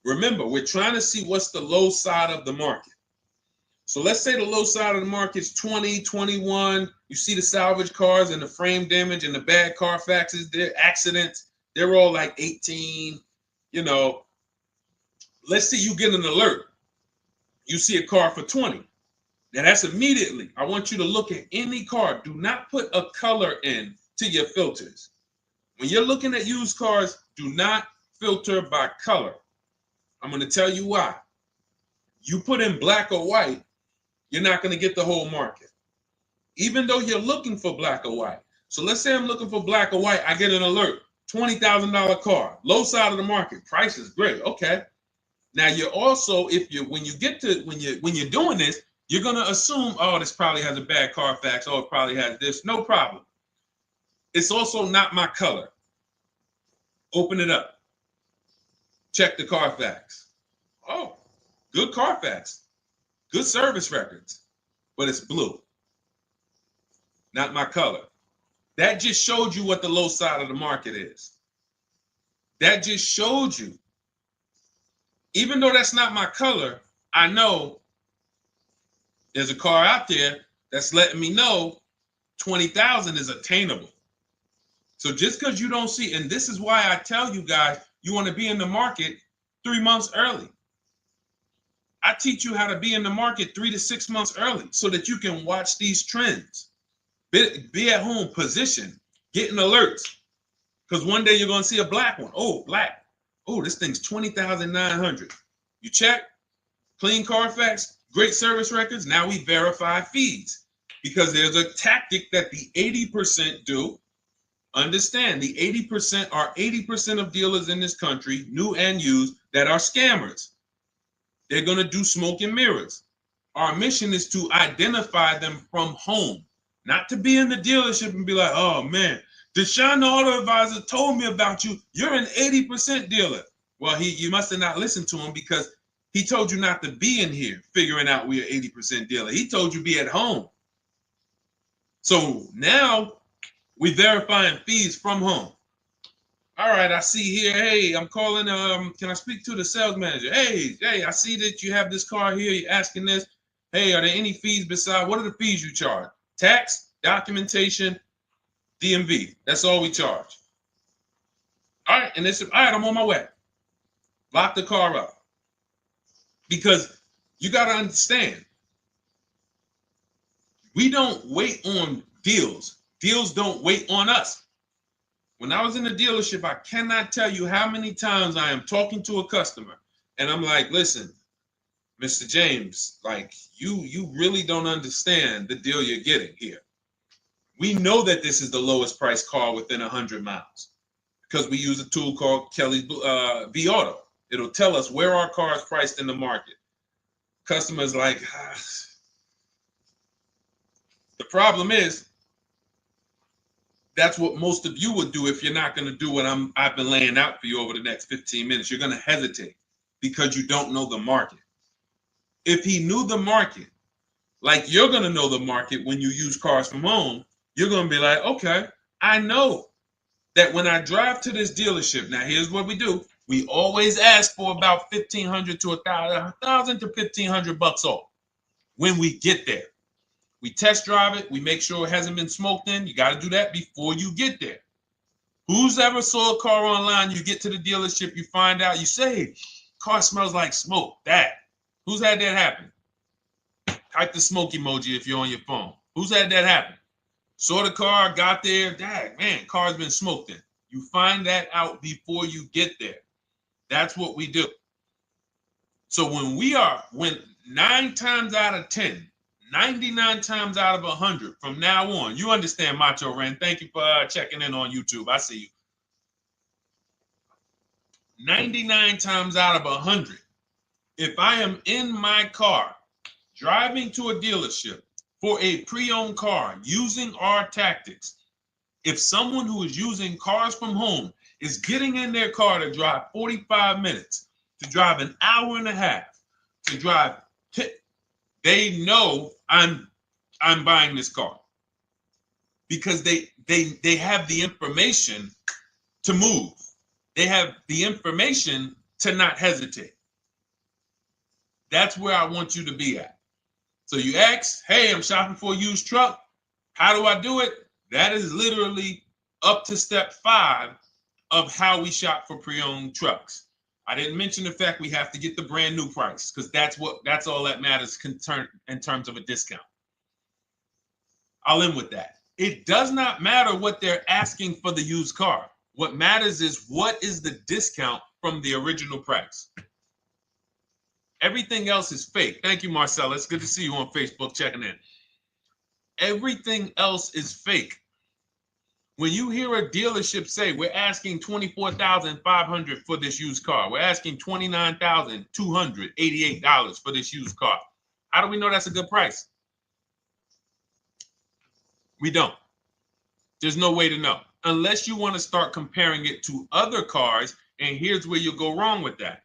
Remember, we're trying to see what's the low side of the market. So let's say the low side of the market is 20, 21. You see the salvage cars and the frame damage and the bad Carfaxes, their accidents, they're all like 18. You know, let's say you get an alert. You see a car for 20. Now that's immediately. I want you to look at any car. Do not put a color in to your filters. When you're looking at used cars, do not filter by color. I'm going to tell you why. You put in black or white, you're not going to get the whole market, even though you're looking for black or white. So let's say I'm looking for black or white. I get an alert, $20,000 car, low side of the market, price is great. Okay. Now you're also, when you're doing this, you're going to assume, oh, this probably has a bad Carfax. Oh, it probably has this. No problem. It's also not my color. Open it up. Check the Carfax. Oh, good Carfax. Good service records. But it's blue. Not my color. That just showed you what the low side of the market is. That just showed you. Even though that's not my color, I know there's a car out there that's letting me know 20,000 is attainable. So just because you don't see, and this is why I tell you guys, you want to be in the market 3 months early. I teach you how to be in the market 3 to 6 months early so that you can watch these trends. Be at home, position, getting alerts. Because one day you're going to see a black one. Oh, black. Oh, this thing's 20,900. You check, clean Carfax, great service records. Now we verify fees because there's a tactic that the 80% do. Understand, the 80% are 80% of dealers in this country, new and used, that are scammers. They're going to do smoke and mirrors. Our mission is to identify them from home, not to be in the dealership and be like, oh man, Deshone the Auto Advisor told me about you. You're an 80% dealer. Well, you must have not listened to him because he told you not to be in here figuring out we're 80% dealer. He told you be at home. So now we verifying fees from home. All right, I see here, hey, I'm calling, can I speak to the sales manager? Hey, I see that you have this car here, you're asking this. Hey, are there any fees besides, what are the fees you charge? Tax, documentation, DMV, that's all we charge. All right, and all right, I'm on my way. Lock the car up. Because you got to understand, we don't wait on deals. Deals don't wait on us. When I was in the dealership, I cannot tell you how many times I am talking to a customer and I'm like, listen, Mr. James, like you really don't understand the deal you're getting here. We know that this is the lowest price car within 100 miles because we use a tool called Kelly's V Auto. It'll tell us where our car is priced in the market. Customers like, The problem is, that's what most of you would do if you're not going to do what I've been laying out for you over the next 15 minutes. You're going to hesitate because you don't know the market. If he knew the market, like you're going to know the market when you use cars from home, you're going to be like, okay, I know that when I drive to this dealership, now here's what we do. We always ask for about $1,500 to $1,000 to $1,500 off when we get there. We test drive it. We make sure it hasn't been smoked in. You got to do that before you get there. Who's ever saw a car online? You get to the dealership, you find out, you say, car smells like smoke. Who's had that happen? Type the smoke emoji if you're on your phone. Who's had that happen? Saw the car, got there, man, car's been smoked in. You find that out before you get there. That's what we do. So when 9 times out of 10, 99 times out of 100 from now on, you understand, Macho Ren. Thank you for checking in on YouTube. I see you. 99 times out of 100, if I am in my car driving to a dealership for a pre-owned car using our tactics, if someone who is using cars from home is getting in their car to drive 45 minutes, to drive an hour and a half, to drive they know I'm buying this car because they have the information to move. They have the information to not hesitate. That's where I want you to be at. So you ask, hey, I'm shopping for a used truck. How do I do it? That is literally up to step 5 of how we shop for pre-owned trucks. I didn't mention the fact we have to get the brand new price because that's all that matters in terms of a discount. I'll end with that. It does not matter what they're asking for the used car. What matters is what is the discount from the original price. Everything else is fake. Thank you, Marcella. It's good to see you on Facebook checking in. Everything else is fake. When you hear a dealership say, we're asking $24,500 for this used car, we're asking $29,288 for this used car, how do we know that's a good price? We don't. There's no way to know unless you want to start comparing it to other cars. And here's where you'll go wrong with that.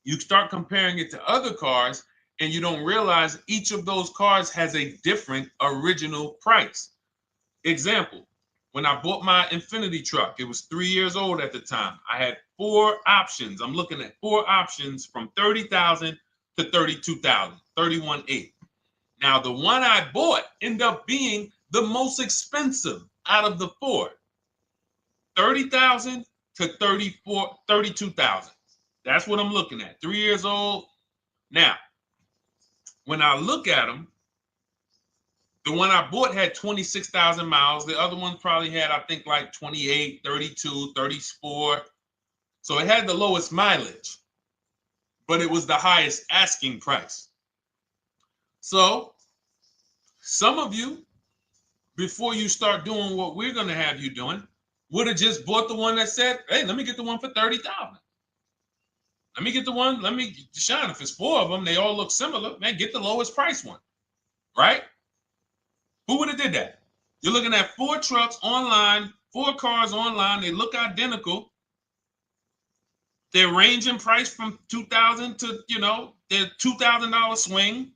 You start comparing it to other cars and you don't realize each of those cars has a different original price. Example, when I bought my Infiniti truck, it was 3 years old at the time. I had 4 options. I'm looking at 4 options from $30,000 to $32,000, $31,800. Now, the one I bought ended up being the most expensive out of the 4. $30,000 to $32,000. That's what I'm looking at. 3 years old. Now, when I look at them, the one I bought had 26,000 miles. The other one probably had, I think, like 28, 32, 34. So it had the lowest mileage, but it was the highest asking price. So some of you, before you start doing what we're going to have you doing, would have just bought the one that said, hey, let me get the one for $30,000. Let me get the one, Deshone, if it's 4 of them, they all look similar, man, get the lowest price one, right? Who would have did that? You're looking at 4 trucks online, 4 cars online, they look identical. They range in price from $2,000 to, their $2,000 swing.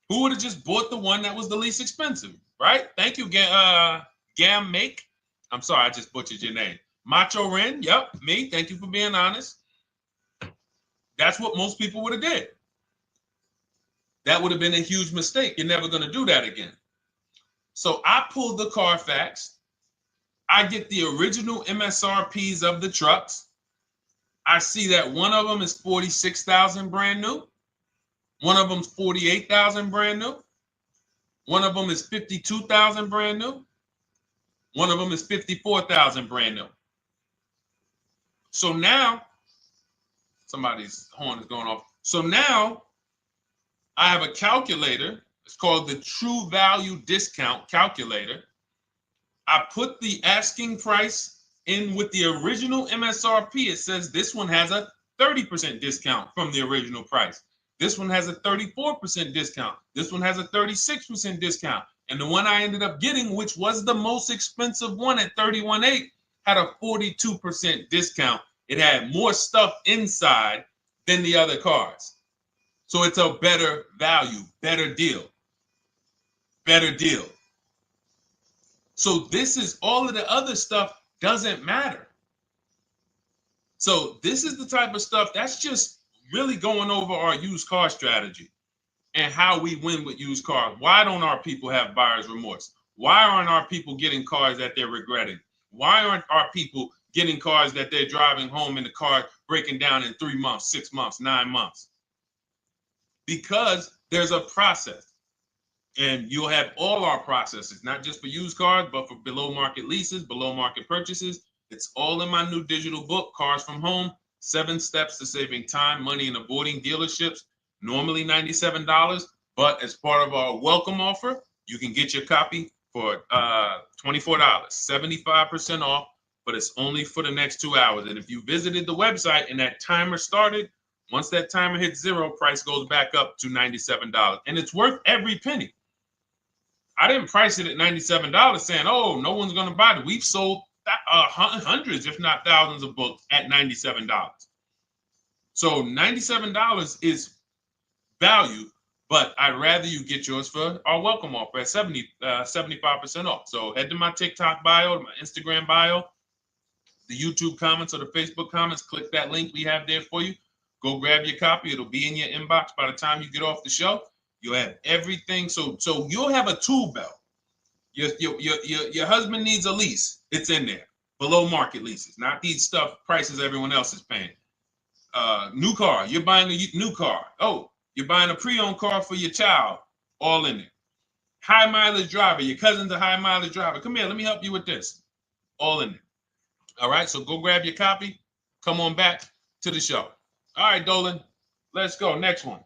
Who would have just bought the one that was the least expensive, right? Thank you, Gam Make. I'm sorry, I just butchered your name. Macho Ren, yep, me. Thank you for being honest. That's what most people would have did. That would have been a huge mistake. You're never going to do that again. So I pulled the Carfax. I get the original MSRPs of the trucks. I see that one of them is $46,000 brand new. One of them's $48,000 brand new. One of them is $52,000 brand new. One of them is $54,000 brand new. So now, somebody's horn is going off. So now I have a calculator. It's called the True Value Discount Calculator. I put the asking price in with the original MSRP. It says this one has a 30% discount from the original price. This one has a 34% discount. This one has a 36% discount. And the one I ended up getting, which was the most expensive one at $31,800, had a 42% discount. It had more stuff inside than the other cars. So it's a better value, better deal. Better deal. So this is all of the other stuff doesn't matter. So this is the type of stuff that's just really going over our used car strategy and how we win with used cars. Why don't our people have buyer's remorse? Why aren't our people getting cars that they're regretting? Why aren't our people getting cars that they're driving home and the car breaking down in 3 months, 6 months, 9 months? Because there's a process. And you'll have all our processes, not just for used cars, but for below market leases, below market purchases. It's all in my new digital book, Cars from Home, 7 Steps to Saving Time, Money, and Avoiding Dealerships. Normally $97, but as part of our welcome offer, you can get your copy for $24, 75% off, but it's only for the next 2 hours. And if you visited the website and that timer started, once that timer hits 0, price goes back up to $97. And it's worth every penny. I didn't price it at $97 saying, oh, no one's going to buy it. We've sold hundreds, if not thousands of books at $97. So $97 is value, But I'd rather you get yours for our welcome offer at 75% off. So head to my TikTok bio, my Instagram bio, the YouTube comments or the Facebook comments. Click that link we have there for you. Go grab your copy. It'll be in your inbox by the time you get off the show. You'll have everything. So you'll have a tool belt. Your husband needs a lease. It's in there. Below market leases, not these stuff prices everyone else is paying. New car. You're buying a new car. Oh, you're buying a pre-owned car for your child. All in there. High mileage driver. Your cousin's a high mileage driver. Come here. Let me help you with this. All in there. All right. So go grab your copy. Come on back to the show. All right, Dolan. Let's go. Next one.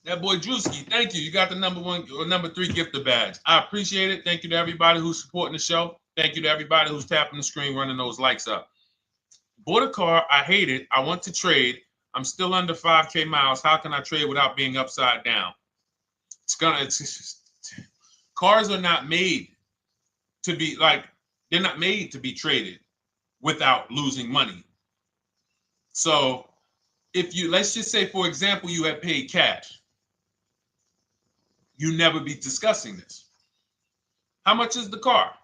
That boy Drewski, thank you. You got the number 1 or number 3 gifter badge. I appreciate it. Thank you to everybody who's supporting the show. Thank you to everybody who's tapping the screen, running those likes up. Bought a car. I hate it. I want to trade. I'm still under 5K miles. How can I trade without being upside down? Cars are not made to be they're not made to be traded without losing money. So let's just say, for example, you had paid cash. You never be discussing this. How much is the car?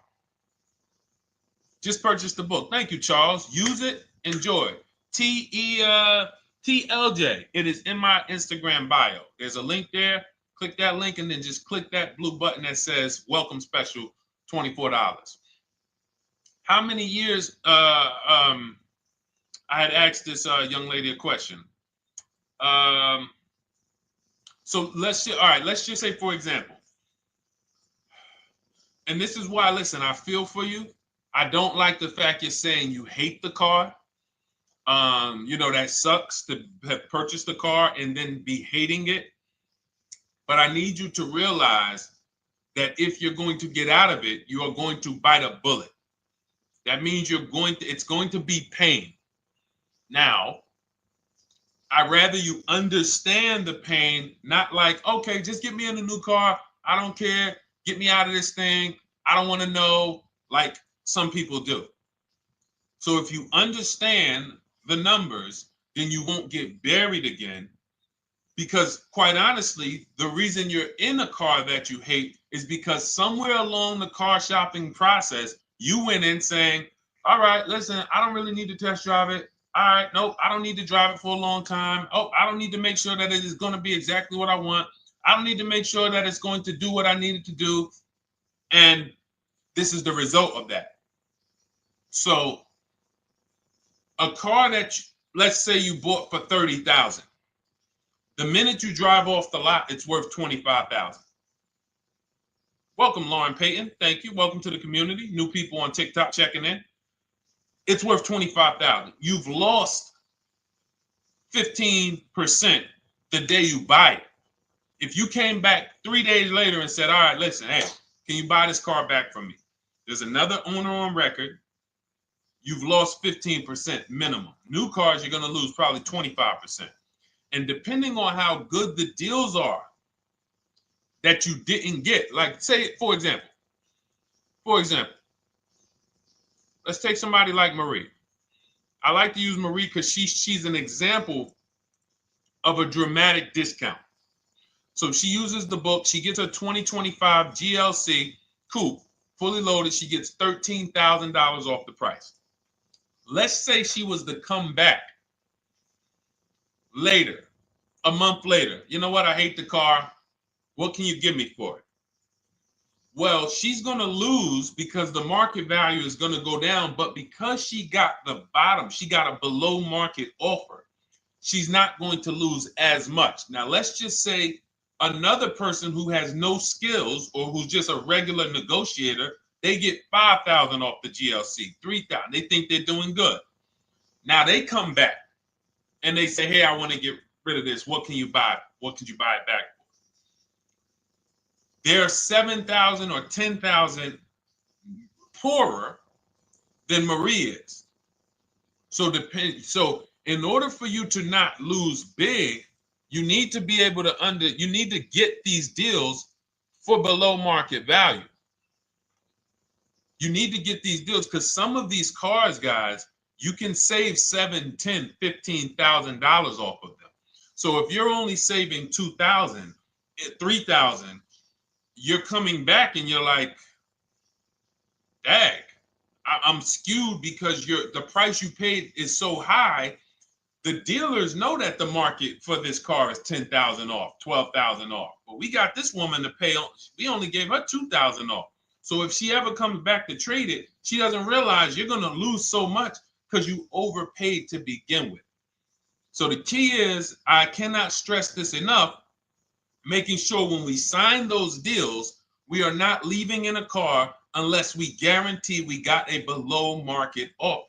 Just purchase the book. Thank you, Charles. Use it. Enjoy. TLJ. It is in my Instagram bio. There's a link there. Click that link and then just click that blue button that says welcome special, $24. How many years? I had asked this young lady a question. So let's just say, for example, and this is why, listen, I feel for you. I don't like the fact you're saying you hate the car. That sucks to have purchased the car and then be hating it. But I need you to realize that if you're going to get out of it, you are going to bite a bullet. That means it's going to be pain. Now, I'd rather you understand the pain, not like, okay, just get me in a new car. I don't care. Get me out of this thing. I don't want to know, like some people do. So if you understand the numbers, then you won't get buried again. Because quite honestly, the reason you're in a car that you hate is because somewhere along the car shopping process, you went in saying, all right, listen, I don't really need to test drive it. All right, nope, I don't need to drive it for a long time. Oh, I don't need to make sure that it is going to be exactly what I want. I don't need to make sure that it's going to do what I need it to do. And this is the result of that. So a car that, let's say you bought for $30,000. The minute you drive off the lot, it's worth $25,000. Welcome, Lauren Payton. Thank you. Welcome to the community. New people on TikTok checking in. It's worth $25,000. You've lost 15% the day you buy it. If you came back 3 days later and said, all right, listen, hey, can you buy this car back from me? There's another owner on record. You've lost 15% minimum. New cars, you're going to lose probably 25%. And depending on how good the deals are that you didn't get, like say, for example, let's take somebody like Marie. I like to use Marie because she's an example of a dramatic discount. So she uses the book. She gets her 2025 GLC coupe, fully loaded. She gets $13,000 off the price. Let's say she was to come back later, a month later. You know what? I hate the car. What can you give me for it? Well, she's going to lose because the market value is going to go down. But because she got the bottom, she got a below market offer, she's not going to lose as much. Now, let's just say another person who has no skills or who's just a regular negotiator, they get $5,000 off the GLC, $3,000. They think they're doing good. Now they come back and they say, hey, I want to get rid of this. What can you buy? What could you buy it back for? They're 7,000 or 10,000 poorer than Marie is. So in order for you to not lose big, you need to be able to you need to get these deals for below market value. You need to get these deals because some of these cars, guys, you can save $7,000, $10,000, $15,000 off of them. So if you're only saving 2,000, 3,000, you're coming back and you're like, dag, I'm skewed because the price you paid is so high. The dealers know that the market for this car is 10,000 off, 12,000 off. But we got this woman to pay, we only gave her 2,000 off. So if she ever comes back to trade it, she doesn't realize you're going to lose so much because you overpaid to begin with. So the key is, I cannot stress this enough, making sure when we sign those deals, we are not leaving in a car unless we guarantee we got a below market offer.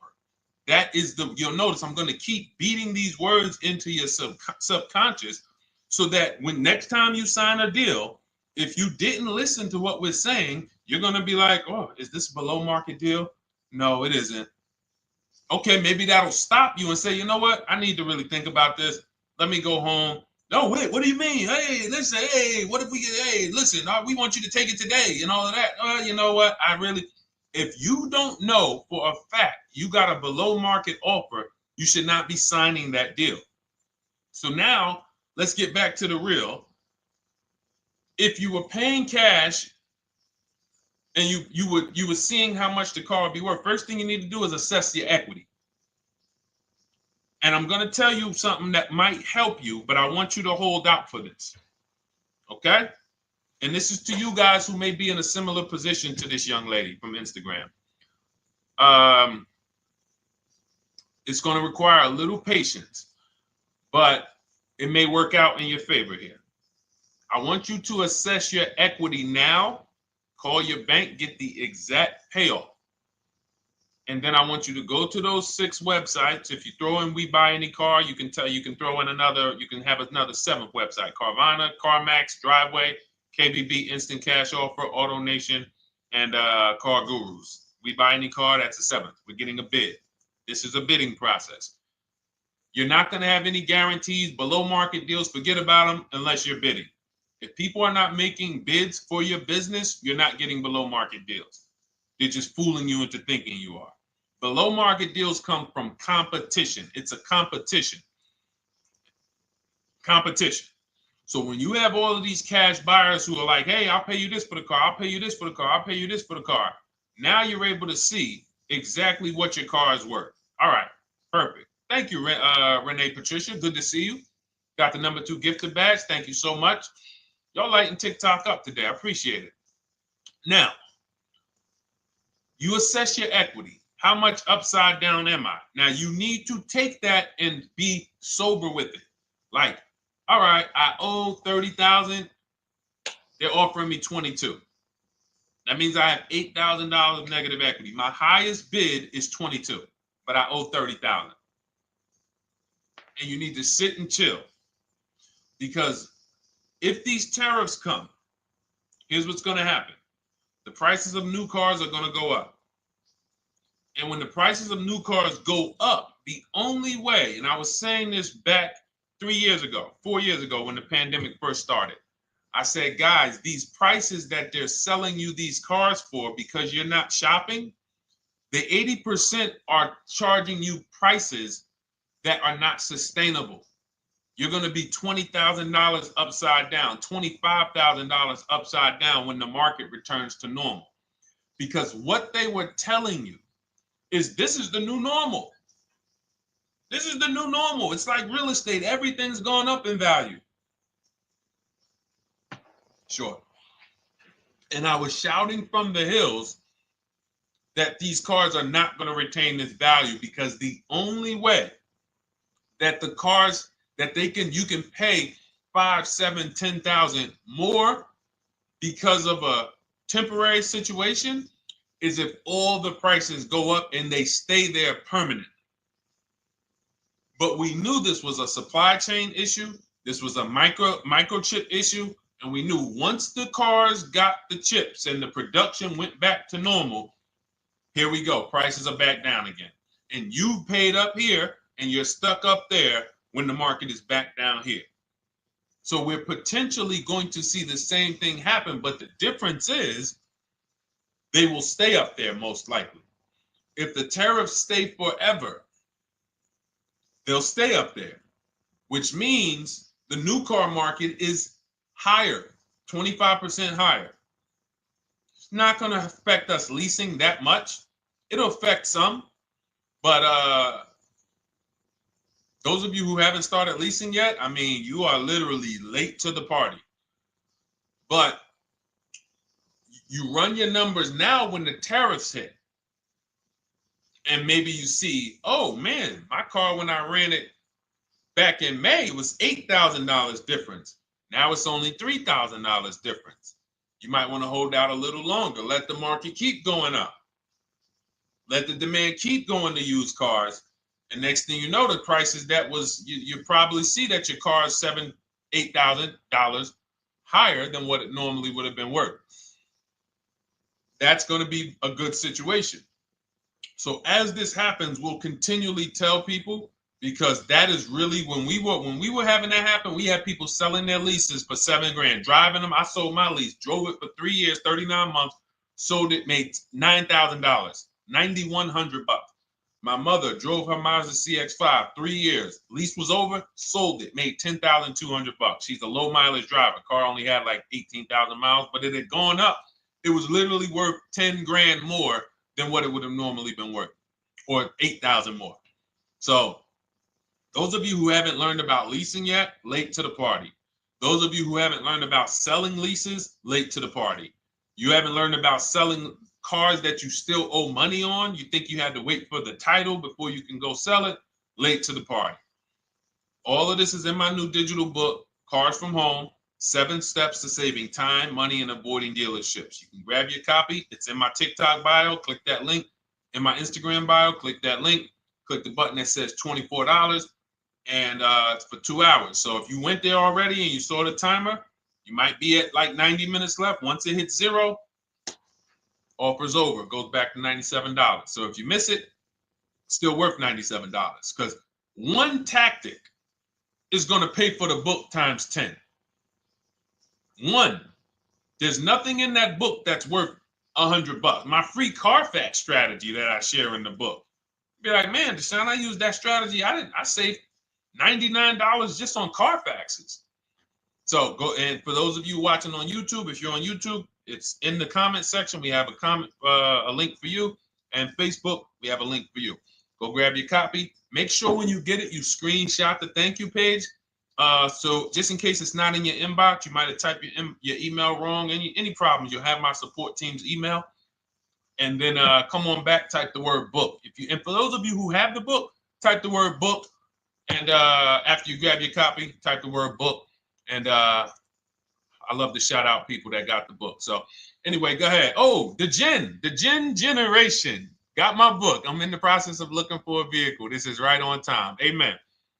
That is you'll notice I'm going to keep beating these words into your subconscious so that when next time you sign a deal, if you didn't listen to what we're saying, you're going to be like, oh, is this a below market deal? No, it isn't. Okay, maybe that'll stop you and say, you know what? I need to really think about this. Let me go home. No, wait, what do you mean? Hey, listen, hey, what if we get, hey, listen, we want you to take it today and all of that. You know what? If you don't know for a fact you got a below market offer, you should not be signing that deal. So now let's get back to the real. If you were paying cash and you were seeing how much the car would be worth, first thing you need to do is assess your equity. And I'm going to tell you something that might help you, but I want you to hold out for this. Okay? And this is to you guys who may be in a similar position to this young lady from Instagram. It's going to require a little patience, but it may work out in your favor here. I want you to assess your equity now, call your bank, get the exact payoff. And then I want you to go to those 6 websites. If you throw in We Buy Any Car, you can throw in you can have another 7th website: Carvana, CarMax, Driveway, KBB, Instant Cash Offer, AutoNation, and Car Gurus. We Buy Any Car, that's the 7th. We're getting a bid. This is a bidding process. You're not going to have any guarantees, below market deals, forget about them unless you're bidding. If people are not making bids for your business, you're not getting below market deals. They're just fooling you into thinking you are. Below market deals come from competition. It's a competition. Competition. So when you have all of these cash buyers who are like, hey, I'll pay you this for the car, I'll pay you this for the car, I'll pay you this for the car. Now you're able to see exactly what your car is worth. All right, perfect. Thank you, Renee Patricia. Good to see you. Got the number 2 gifted badge. Thank you so much. Y'all lighting TikTok up today. I appreciate it. Now, you assess your equity. How much upside down am I? Now, you need to take that and be sober with it. Like, all right, I owe 30,000. They're offering me 22. That means I have $8,000 of negative equity. My highest bid is 22, but I owe 30,000. And you need to sit and chill, because if these tariffs come, here's what's going to happen. The prices of new cars are going to go up. And when the prices of new cars go up, the only way, and I was saying this back 4 years ago, when the pandemic first started, I said, guys, these prices that they're selling you these cars for because you're not shopping, the 80% are charging you prices that are not sustainable. You're going to be $20,000 upside down, $25,000 upside down when the market returns to normal. Because what they were telling you is this is the new normal. This is the new normal. It's like real estate. Everything's gone up in value. Sure. And I was shouting from the hills that these cars are not going to retain this value, because the only way that the cars that you can pay 5, 7, 10,000 more because of a temporary situation is if all the prices go up and they stay there permanently. But we knew this was a supply chain issue. This was a microchip issue. And we knew once the cars got the chips and the production went back to normal, here we go. Prices are back down again. And you paid up here and you're stuck up there when the market is back down here. So we're potentially going to see the same thing happen, but the difference is they will stay up there most likely. If the tariffs stay forever, they'll stay up there. which means the new car market is higher, 25% higher. It's not going to affect us leasing that much. It'll affect some, but those of you who haven't started leasing yet, I mean, you are literally late to the party. But you run your numbers now when the tariffs hit. And maybe you see, oh man, my car when I ran it back in May was $8,000 difference. Now it's only $3,000 difference. You might want to hold out a little longer. Let the market keep going up. Let the demand keep going to used cars. And next thing you know, the prices that was, you probably see that your car is $7,000, $8,000 higher than what it normally would have been worth. That's going to be a good situation. So as this happens, we'll continually tell people, because that is really when we were having that happen, we had people selling their leases for $7,000, driving them. I sold my lease, drove it for 3 years, 39 months, sold it, made $9,000, $9,100. My mother drove her Mazda CX-5, 3 years, lease was over, sold it, made $10,200. She's a low mileage driver. Car only had like 18,000 miles, but it had gone up. It was literally worth $10,000 more than what it would have normally been worth, or 8,000 more. So those of you who haven't learned about leasing yet, late to the party. Those of you who haven't learned about selling leases, late to the party. You haven't learned about selling cars that you still owe money on. You think you had to wait for the title before you can go sell it, late to the party. All of this is in my new digital book, Cars from Home, 7 Steps to Saving Time, Money, and Avoiding Dealerships. You can grab your copy. It's in my TikTok bio. Click that link. In my Instagram bio, click that link. Click the button that says $24, and it's for 2 hours. So if you went there already and you saw the timer, you might be at like 90 minutes left. Once it hits 0, offer's over. It goes back to $97. So if you miss it, it's still worth $97, because one tactic is going to pay for the book times 10. One, there's nothing in that book that's worth $100. My free Carfax strategy that I share in the book. Be like, man, Deshone, I used that strategy. I saved $99 just on Carfaxes. So go, and for those of you watching on YouTube, if you're on YouTube, it's in the comment section. We have a link for you, and Facebook, we have a link for you. Go grab your copy. Make sure when you get it, you screenshot the thank you page. So just in case it's not in your inbox, you might have typed your email wrong. Any problems, you'll have my support team's email. And then come on back, type the word book. And for those of you who have the book, type the word book. And after you grab your copy, type the word book. And I love to shout out people that got the book. So anyway, go ahead. Oh, the Gen Generation got my book. I'm in the process of looking for a vehicle. This is right on time. Amen.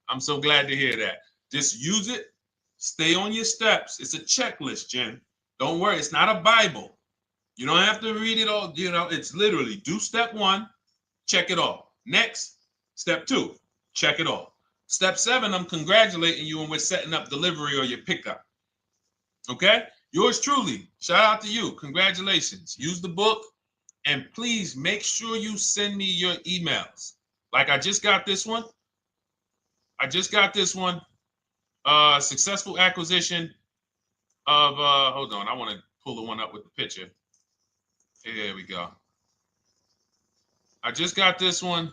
I'm so glad to hear that. Just use it. Stay on your steps. It's a checklist, Jen. Don't worry. It's not a Bible. You don't have to read it all. You know, it's literally do step 1, check it off. Next, step 2, check it off. Step 7, I'm congratulating you and we're setting up delivery or your pickup. Okay? Yours truly. Shout out to you. Congratulations. Use the book, and please make sure you send me your emails. Like I just got this one. Successful acquisition of, hold on. I want to pull the one up with the picture. There we go. I just got this one.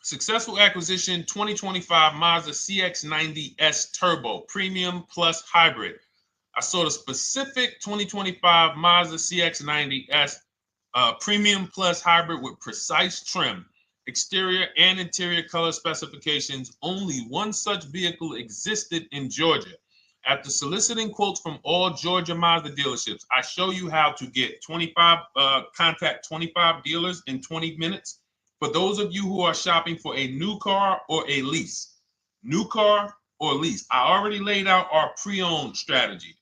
Successful acquisition 2025 Mazda CX-90S Turbo Premium Plus Hybrid. I saw the specific 2025 Mazda CX-90S Premium Plus Hybrid with precise trim, exterior and interior color specifications. Only one such vehicle existed in Georgia. After soliciting quotes from all Georgia Mazda dealerships, I show you how to get contact 25 dealers in 20 minutes. For those of you who are shopping for a new car or a lease, new car or lease, I already laid out our pre-owned strategy.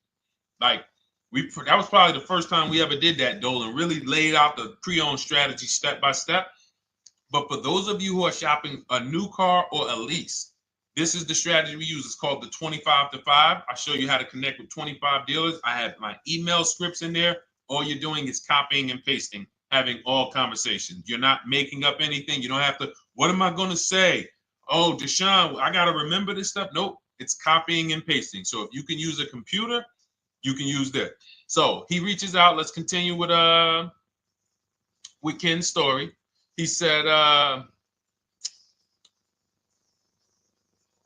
Like that was probably the first time we ever did that, Dolan, really laid out the pre-owned strategy step by step. But for those of you who are shopping a new car or a lease, this is the strategy we use. It's called the 25 to 5. I show you how to connect with 25 dealers. I have my email scripts in there. All you're doing is copying and pasting, having all conversations. You're not making up anything. You don't have to, what am I going to say? Oh, Deshone, I got to remember this stuff. Nope, it's copying and pasting. So if you can use a computer, you can use that. So he reaches out. Let's continue with Ken's story. He said,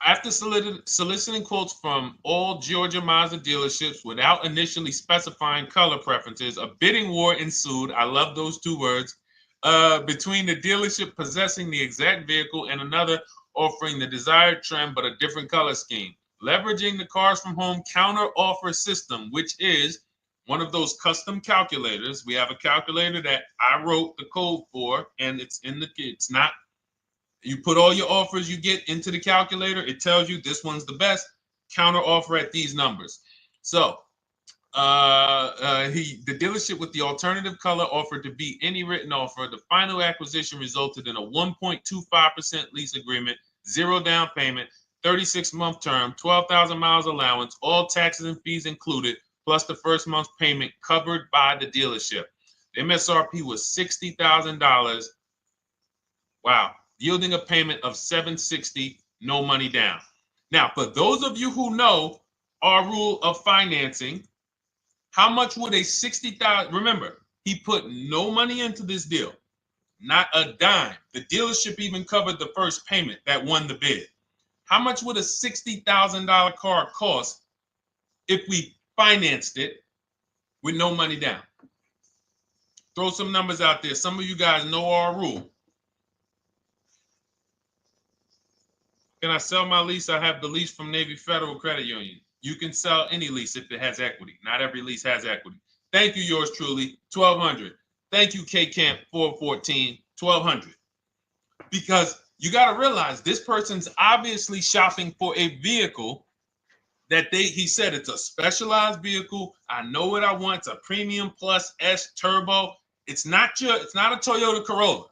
after soliciting quotes from all Georgia Mazda dealerships without initially specifying color preferences, a bidding war ensued. I love those two words. Between the dealership possessing the exact vehicle and another offering the desired trim but a different color scheme. Leveraging the Cars from Home counter offer system, which is one of those custom calculators. We have a calculator that I wrote the code for, and it's not. You put all your offers you get into the calculator. It tells you this one's the best. Counter offer at these numbers. So the dealership with the alternative color offered to beat any written offer. The final acquisition resulted in a 1.25% lease agreement, 0 down payment, 36-month term, 12,000 miles allowance, all taxes and fees included, plus the first month's payment covered by the dealership. The MSRP was $60,000. Wow. Yielding a payment of $760, no money down. Now, for those of you who know our rule of financing, how much would a $60,000? Remember, he put no money into this deal, not a dime. The dealership even covered the first payment that won the bid. How much would a $60,000 car cost if we financed it with no money down? Throw some numbers out there. Some of you guys know our rule. Can I sell my lease? I have the lease from Navy Federal Credit Union. You can sell any lease if it has equity. Not every lease has equity. Thank you, yours truly, 1200. Thank you, K Camp 414, 1200. Because you got to realize this person's obviously shopping for a vehicle that he said it's a specialized vehicle. I know what I want. It's a premium plus S turbo. It's not a Toyota Corolla.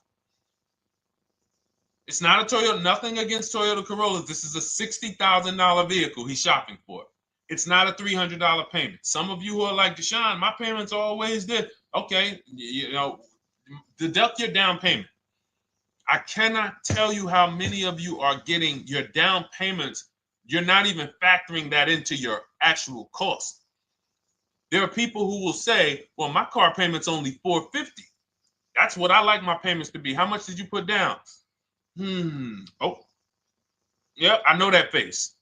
It's not a Toyota, nothing against Toyota Corollas. This is a $60,000 vehicle he's shopping for. It's not a $300 payment. Some of you who are like, Deshone, my payments are always there. Okay, deduct your down payment. I cannot tell you how many of you are getting your down payments. You're not even factoring that into your actual cost. There are people who will say, well, my car payment's only $450. That's what I like my payments to be. How much did you put down? Oh, yep, I know that face.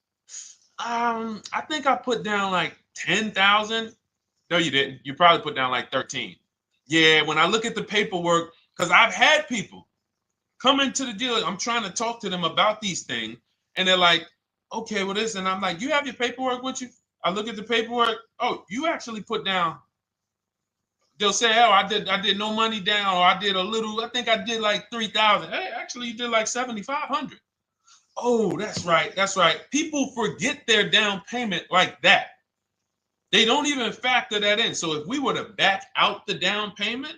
I think I put down like 10,000. No, you didn't. You probably put down like 13. Yeah, when I look at the paperwork, because I've had people come into the dealer. I'm trying to talk to them about these things, and they're like, okay, well, this, and I'm like, you have your paperwork with you? I look at the paperwork. Oh, you actually put down. They'll say, oh, I did no money down, or I did a little, I think I did like 3,000. Hey, actually you did like 7,500. Oh, that's right. People forget their down payment like that. They don't even factor that in. So if we were to back out the down payment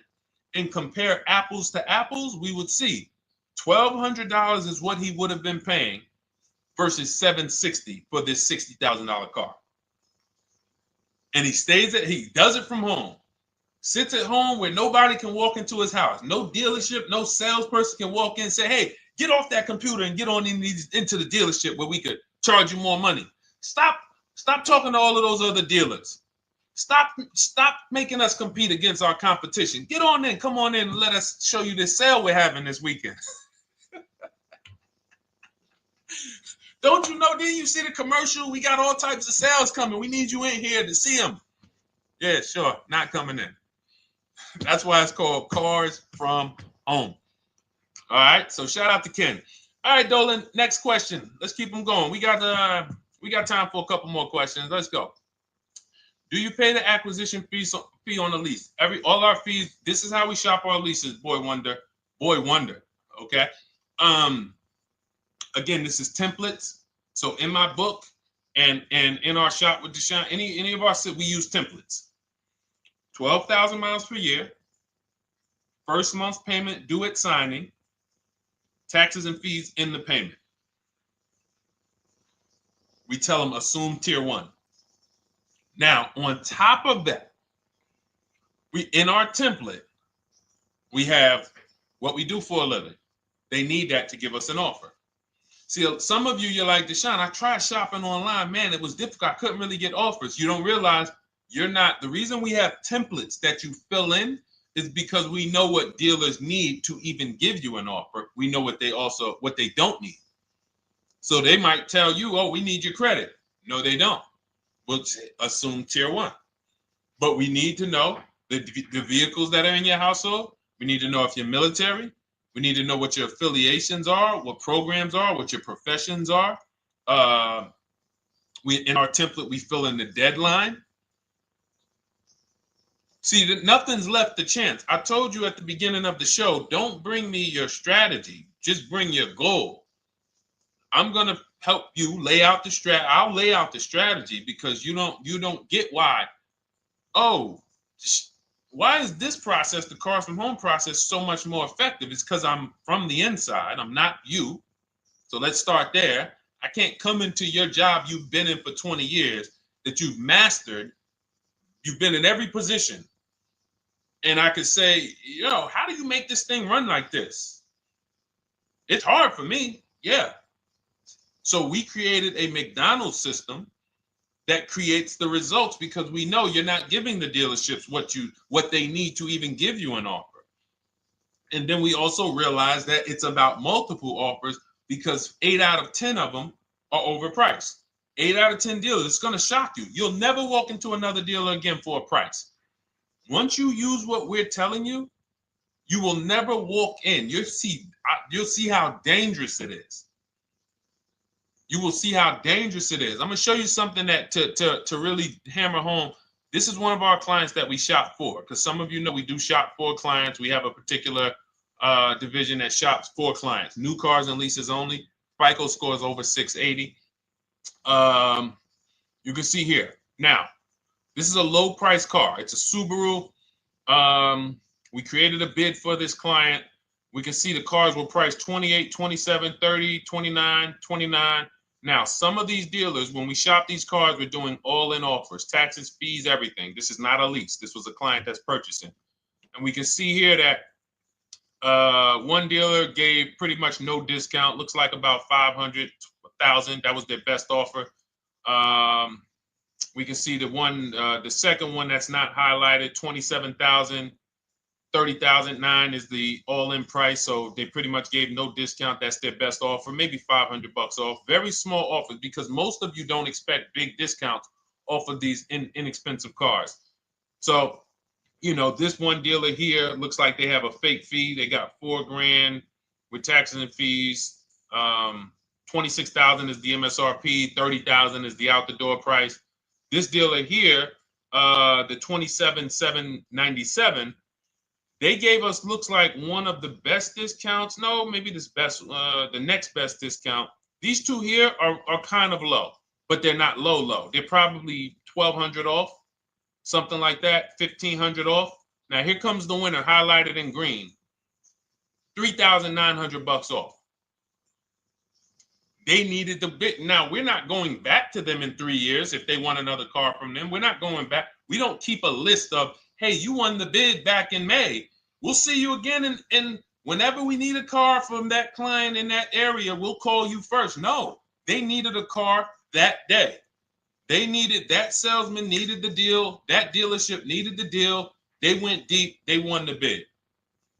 and compare apples to apples, we would see $1,200 is what he would have been paying versus $760 for this $60,000 car. And he does it from home. Sits at home where nobody can walk into his house. No dealership, no salesperson can walk in and say, hey, get off that computer and get on into the dealership where we could charge you more money. Stop talking to all of those other dealers. Stop making us compete against our competition. Get on in, come on in and let us show you this sale we're having this weekend. Don't you know, didn't you see the commercial? We got all types of sales coming. We need you in here to see them. Yeah, sure, not coming in. That's why it's called Cars from Home. All right, so shout out to Ken. All right, Dolan, next question. Let's keep them going. We got time for a couple more questions. Let's go. Do you pay the acquisition fee on the lease? All our fees. This is how we shop our leases. Boy wonder. Okay. Again, this is templates. So in my book and in our shop with Deshone, any of our we use templates. 12,000 miles per year. First month's payment due at signing. Taxes and fees in the payment. We tell them assume tier 1. Now, on top of that, in our template, we have what we do for a living. They need that to give us an offer. See, some of you, you're like, Deshone, I tried shopping online. Man, it was difficult. I couldn't really get offers. You don't realize you're not. The reason we have templates that you fill in is because we know what dealers need to even give you an offer. We know what they don't need. So they might tell you, oh, we need your credit. No, they don't. We'll assume tier 1. But we need to know the vehicles that are in your household. We need to know if you're military. We need to know what your affiliations are, what programs are, what your professions are. In our template, we fill in the deadline. See, nothing's left to chance. I told you at the beginning of the show, don't bring me your strategy. Just bring your goal. I'm going to help you lay out the I'll lay out the strategy because you don't get why. Oh, why is this process, the Cars from Home process, so much more effective? It's because I'm from the inside. I'm not you. So let's start there. I can't come into your job you've been in for 20 years, that you've mastered. You've been in every position. And I could say, how do you make this thing run like this? It's hard for me. Yeah. So we created a McDonald's system that creates the results because we know you're not giving the dealerships what they need to even give you an offer. And then we also realize that it's about multiple offers because 8 out of 10 of them are overpriced. 8 out of 10 dealers, it's going to shock you. You'll never walk into another dealer again for a price. Once you use what we're telling you, you will never walk in. You'll see how dangerous it is. You will see how dangerous it is. I'm going to show you something that to really hammer home. This is one of our clients that we shop for, because some of you know we do shop for clients. We have a particular division that shops for clients. New cars and leases only. FICO score is over 680. You can see here. Now, this is a low price car. It's a Subaru. We created a bid for this client. We can see the cars were priced 28, 27, 30, 29, 29. Now, some of these dealers, when we shop these cars, we're doing all-in offers, taxes, fees, everything. This is not a lease. This was a client that's purchasing. And we can see here that one dealer gave pretty much no discount. Looks like about 500, 1,000. That was their best offer. We can see the second one that's not highlighted, 27,000. 30,009 is the all-in price, so they pretty much gave no discount. That's their best offer, maybe $500 off. Very small offers because most of you don't expect big discounts off of these inexpensive cars. So, this one dealer here looks like they have a fake fee. They got $4,000 with taxes and fees. 26,000 is the MSRP. 30,000 is the out the door price. This dealer here, the 27,797. They gave us, looks like, one of the best discounts. No, maybe the next best discount. These two here are kind of low, but they're not low. They're probably 1,200 off, something like that, 1,500 off. Now here comes the winner, highlighted in green, 3,900 off. They needed the bid. Now we're not going back to them in 3 years if they want another car from them. We're not going back. We don't keep a list of, hey, you won the bid back in May. We'll see you again. And whenever we need a car from that client in that area, we'll call you first. No, they needed a car that day. That salesman needed the deal. That dealership needed the deal. They went deep. They won the bid.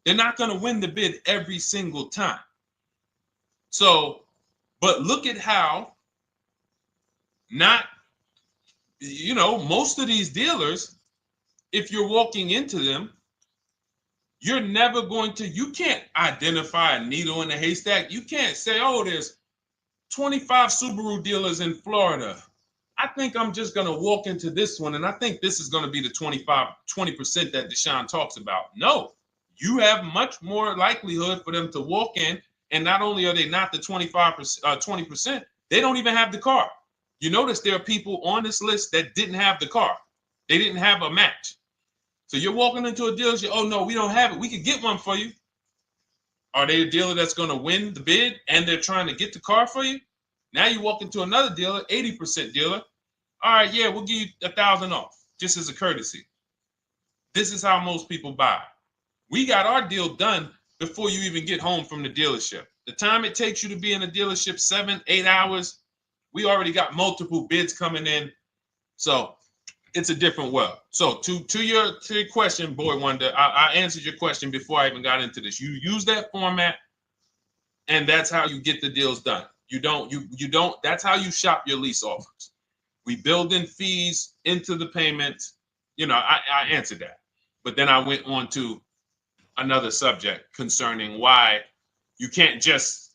They're not going to win the bid every single time. So, but look at how most of these dealers, if you're walking into them, you can't identify a needle in a haystack. You can't say, oh, there's 25 Subaru dealers in Florida. I think I'm just going to walk into this one, and I think this is going to be the 20% that Deshone talks about. No, you have much more likelihood for them to walk in, and not only are they not the 20%, they don't even have the car. You notice there are people on this list that didn't have the car. They didn't have a match. So you're walking into a dealership, oh, no, we don't have it. We could get one for you. Are they a dealer that's going to win the bid and they're trying to get the car for you? Now you walk into another dealer, 80% dealer. All right, yeah, we'll give you 1,000 off, just as a courtesy. This is how most people buy. We got our deal done before you even get home from the dealership. The time it takes you to be in a dealership, 7-8 hours, we already got multiple bids coming in. So it's a different world. So to your question, Boy Wonder, I answered your question before I even got into this. You use that format, and that's how you get the deals done. You don't, that's how you shop your lease offers. We build in fees into the payments. You know, I answered that. But then I went on to another subject concerning why you can't just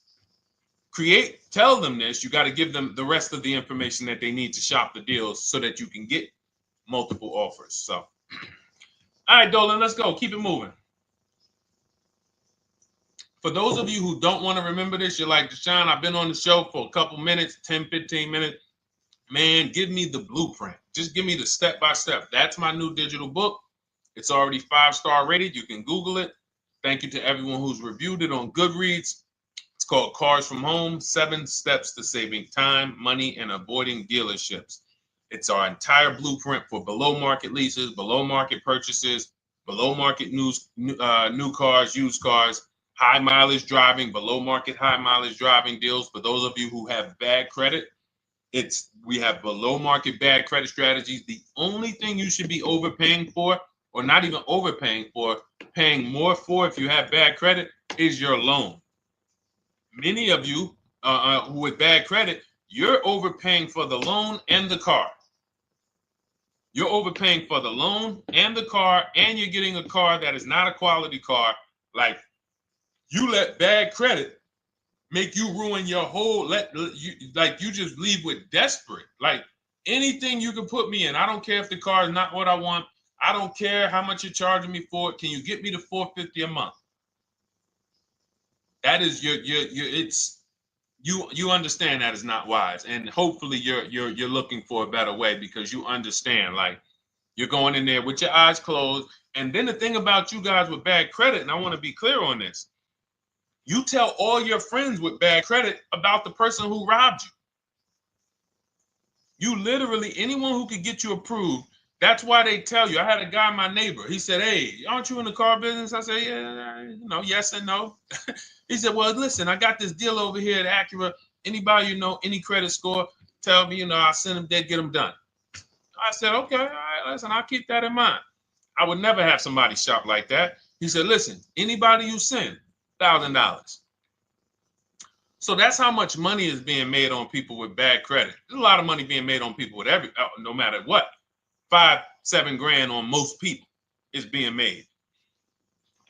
tell them this. You got to give them the rest of the information that they need to shop the deals so that you can get multiple offers. So, all right, Dolan, let's go. Keep it moving. For those of you who don't want to remember this, you're like, Deshone, I've been on the show for a couple minutes, 10, 15 minutes. Man, give me the blueprint. Just give me the step-by-step. That's my new digital book. It's already 5-star rated. You can Google it. Thank you to everyone who's reviewed it on Goodreads. It's called Cars from Home, 7 Steps to Saving Time, Money, and Avoiding Dealerships. It's our entire blueprint for below market leases, below market purchases, below market new cars, used cars, high mileage driving, below market high mileage driving deals. For those of you who have bad credit, we have below market bad credit strategies. The only thing you should be overpaying for, or not even overpaying for, paying more for if you have bad credit, is your loan. Many of you with bad credit, you're overpaying for the loan and the car. You're overpaying for the loan and the car, and you're getting a car that is not a quality car. Like, you let bad credit make you ruin your whole, you just leave with desperate. Like, anything you can put me in. I don't care if the car is not what I want. I don't care how much you're charging me for it. Can you get me to $450 a month? That is you understand that is not wise. And hopefully you're looking for a better way, because you understand, like, you're going in there with your eyes closed. And then the thing about you guys with bad credit, and I want to be clear on this, you tell all your friends with bad credit about the person who robbed you. You literally, anyone who could get you approved, that's why they tell you. I had a guy, my neighbor, he said, hey, aren't you in the car business? I said, yeah, yes and no. He said, well, listen, I got this deal over here at Acura. Anybody you know, any credit score, tell me, I'll send them there, get them done. I said, okay, all right, listen, I'll keep that in mind. I would never have somebody shop like that. He said, listen, anybody you send, $1,000. So that's how much money is being made on people with bad credit. There's a lot of money being made on people with no matter what. 5-7 grand on most people is being made.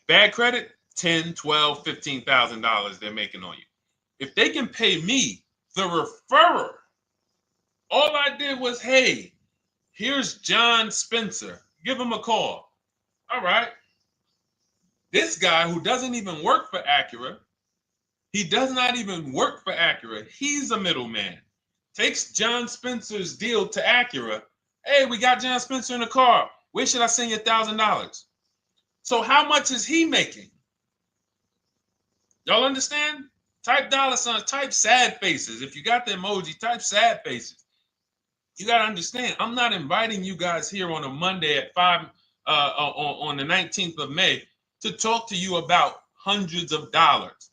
Bad credit, $10,000, $12,000, $15,000 they're making on you. If they can pay me, the referrer, all I did was, hey, here's John Spencer. Give him a call. All right. This guy who doesn't even work for Acura, he does not even work for Acura. He's a middleman. Takes John Spencer's deal to Acura. Hey, we got John Spencer in the car. Where should I send you $1,000? So how much is he making? Y'all understand? Type dollar signs, type sad faces. If you got the emoji, type sad faces. You got to understand, I'm not inviting you guys here on a Monday at 5 on the 19th of May to talk to you about hundreds of dollars.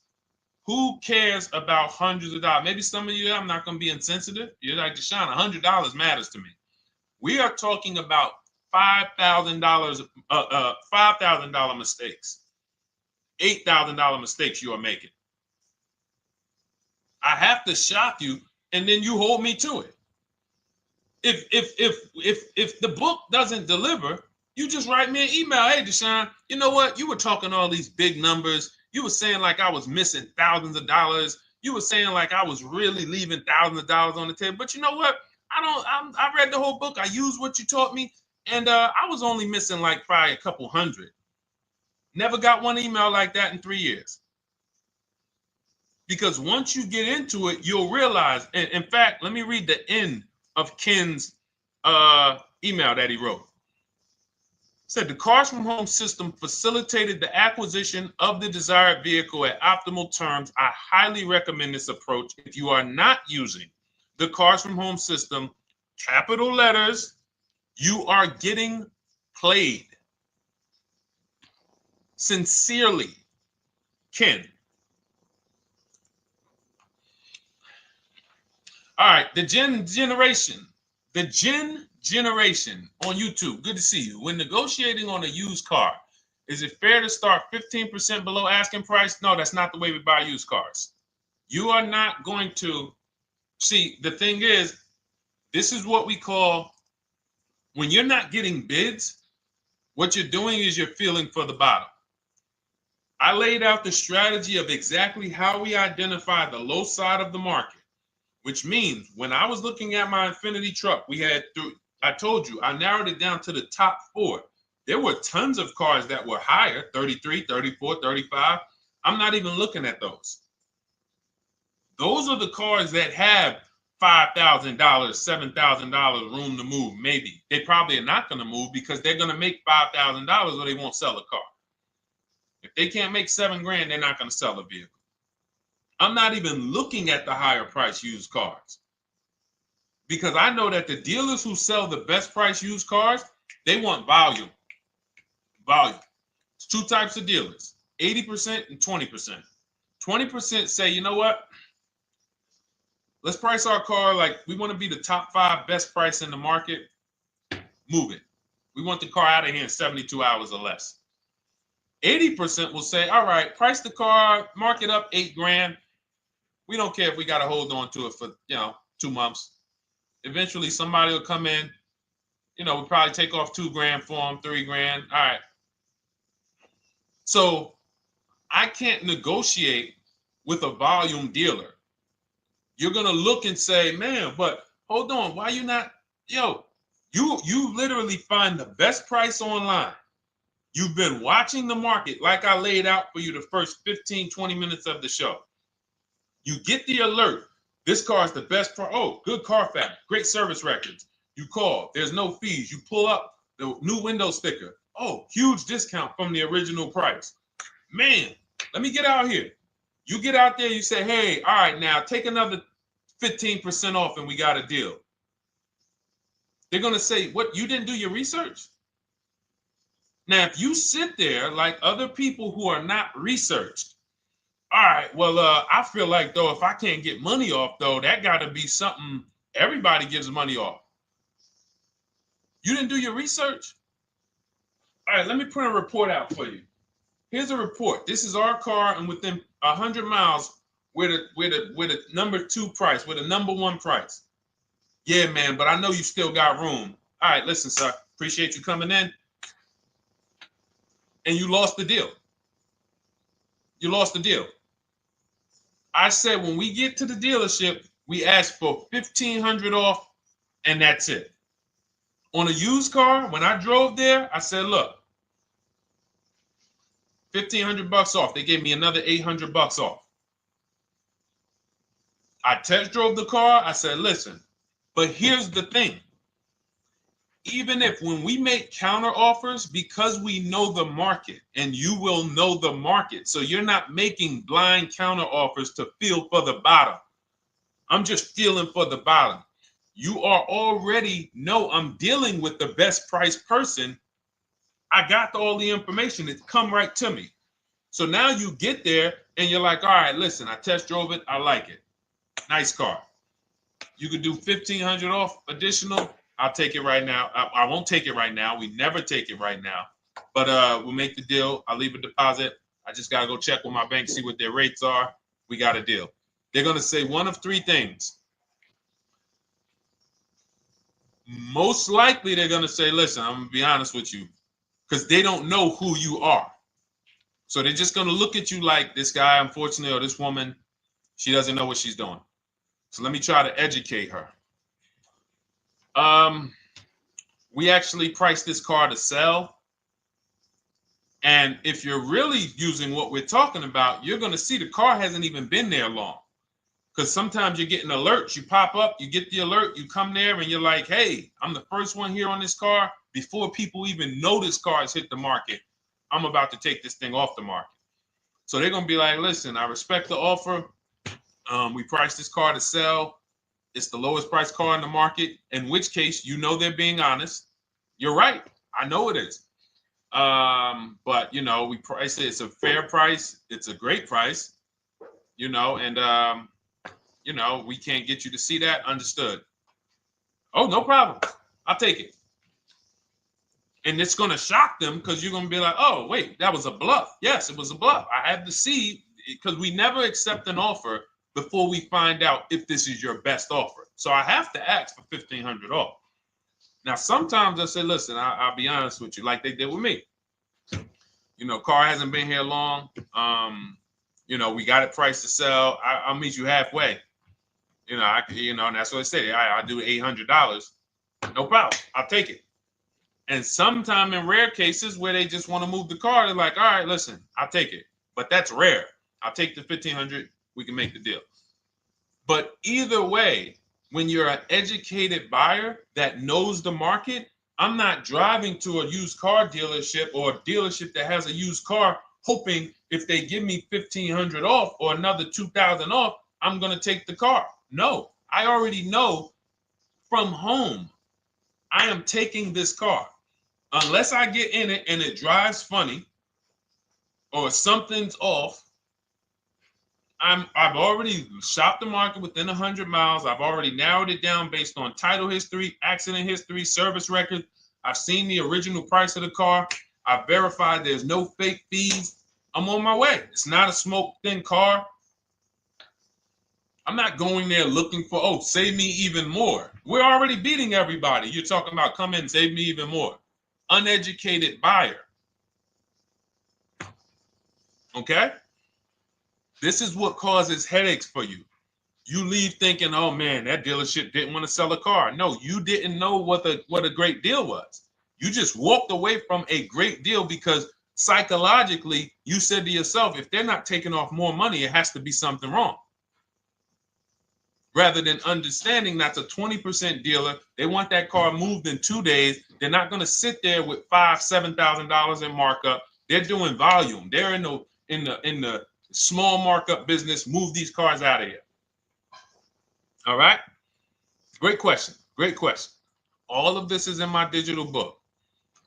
Who cares about hundreds of dollars? Maybe some of you, I'm not going to be insensitive. You're like, Deshone, $100 matters to me. We are talking about $5,000 mistakes, $8,000 mistakes you are making. I have to shock you, and then you hold me to it. If the book doesn't deliver, you just write me an email. Hey, Deshone, you know what? You were talking all these big numbers. You were saying like I was missing thousands of dollars. You were saying like I was really leaving thousands of dollars on the table. But you know what? I read the whole book. I used what you taught me. And I was only missing like probably a couple hundred. Never got one email like that in 3 years. Because once you get into it, you'll realize. And in fact, let me read the end of Ken's email that he wrote. Said the Cars from Home system facilitated the acquisition of the desired vehicle at optimal terms. I highly recommend this approach. If you are not using the Cars from Home system, capital letters, you are getting played. Sincerely, Ken. All right, the Gen Generation on YouTube. Good to see you. When negotiating on a used car, is it fair to start 15% below asking price? No, that's not the way we buy used cars. You are not going to see. The thing is, this is what we call, when you're not getting bids, what you're doing is you're feeling for the bottom. I laid out the strategy of exactly how we identify the low side of the market, which means when I was looking at my Infinity truck, I told you, I narrowed it down to the top 4. There were tons of cars that were higher, 33, 34, 35. I'm not even looking at those. Those are the cars that have $5,000, $7,000 room to move. Maybe they probably are not going to move because they're going to make $5,000 or they won't sell a car. If they can't make $7,000, they're not going to sell a vehicle. I'm not even looking at the higher price used cars because I know that the dealers who sell the best price used cars, they want volume. Volume. It's 2 types of dealers, 80% and 20%. 20% say, you know what? Let's price our car like we want to be the top 5 best price in the market. Move it. We want the car out of here in 72 hours or less. 80% will say, all right, price the car, mark it up $8,000. We don't care if we got to hold on to it for 2 months. Eventually, somebody will come in. We'll probably take off $2,000 for them, $3,000. All right. So I can't negotiate with a volume dealer. You're gonna look and say, man, but hold on, why you not? You literally find the best price online. You've been watching the market like I laid out for you the first 15, 20 minutes of the show. You get the alert. This car is the best price. Oh, good Carfax, great service records. You call, there's no fees. You pull up the new window sticker. Oh, huge discount from the original price. Man, let me get out here. You get out there, you say, hey, all right, now take another 15% off and we got a deal. They're going to say, what, you didn't do your research? Now, if you sit there like other people who are not researched, all right, well, I feel like, though, if I can't get money off, though, that got to be something everybody gives money off. You didn't do your research? All right, let me print a report out for you. Here's a report. This is our car, and within 100 miles, we're the number 2 price, we're the number 1 price. Yeah, man, but I know you still got room. All right, listen, sir, appreciate you coming in. And you lost the deal. You lost the deal. I said when we get to the dealership, we ask for $1,500 off, and that's it. On a used car, when I drove there, I said, look, $1,500 off. They gave me another $800 off. I test drove the car. I said, listen, but here's the thing. Even if when we make counter offers, because we know the market, and you will know the market, so you're not making blind counter offers to feel for the bottom. I'm just feeling for the bottom. You are already know I'm dealing with the best price person. I got all the information. It's come right to me. So now you get there and you're like, all right, listen, I test drove it. I like it. Nice car. You could do $1,500 off additional. I'll take it right now. I won't take it right now. We never take it right now. But we'll make the deal. I'll leave a deposit. I just got to go check with my bank, see what their rates are. We got a deal. They're going to say one of 3 things. Most likely they're going to say, listen, I'm going to be honest with you, because they don't know who you are. So they're just going to look at you like this guy, unfortunately, or this woman, she doesn't know what she's doing. So let me try to educate her. We actually priced this car to sell. And if you're really using what we're talking about, you're going to see the car hasn't even been there long. Because sometimes you're getting alerts. You pop up, you get the alert, you come there, and you're like, hey, I'm the first one here on this car. Before people even know this car has hit the market, I'm about to take this thing off the market. So they're going to be like, listen, I respect the offer. We priced this car to sell. It's the lowest price car in the market, in which case, they're being honest. You're right. I know it is. But, we price it. It's a fair price. It's a great price, and, you know, we can't get you to see that. Understood. Oh, no problem. I'll take it. And it's going to shock them because you're going to be like, oh, wait, that was a bluff. Yes, it was a bluff. I had to see, because we never accept an offer before we find out if this is your best offer. So I have to ask for $1,500 off. Now, sometimes I say, listen, I'll be honest with you, like they did with me. You know, car hasn't been here long. You know, we got it priced to sell. I'll meet you halfway. You know, and that's what I say. I'll do $800. No problem. I'll take it. And sometime in rare cases where they just want to move the car, they're like, all right, listen, I'll take it. But that's rare. I'll take the $1,500. We can make the deal. But either way, when you're an educated buyer that knows the market, I'm not driving to a used car dealership or a dealership that has a used car hoping if they give me $1,500 off or another $2,000 off, I'm going to take the car. No, I already know from home I am taking this car. Unless I get in it and it drives funny or something's off, I've already shopped the market within 100 miles. I've already narrowed it down based on title history, accident history, service record. I've seen the original price of the car. I've verified there's no fake fees. I'm on my way. It's not a smoke thin car. I'm not going there looking for, oh, save me even more. We're already beating everybody. You're talking about come in, save me even more. Uneducated buyer. Okay? This is what causes headaches for you. You leave thinking, oh man, that dealership didn't want to sell a car. No, you didn't know what a great deal was. You just walked away from a great deal because psychologically you said to yourself, if they're not taking off more money, it has to be something wrong. Rather than understanding that's a 20% dealer, they want that car moved in 2 days. They're not going to sit there with $5,000, $7,000 in markup. They're doing volume. They're in the small markup business. Move these cars out of here. All right. Great question. Great question. All of this is in my digital book.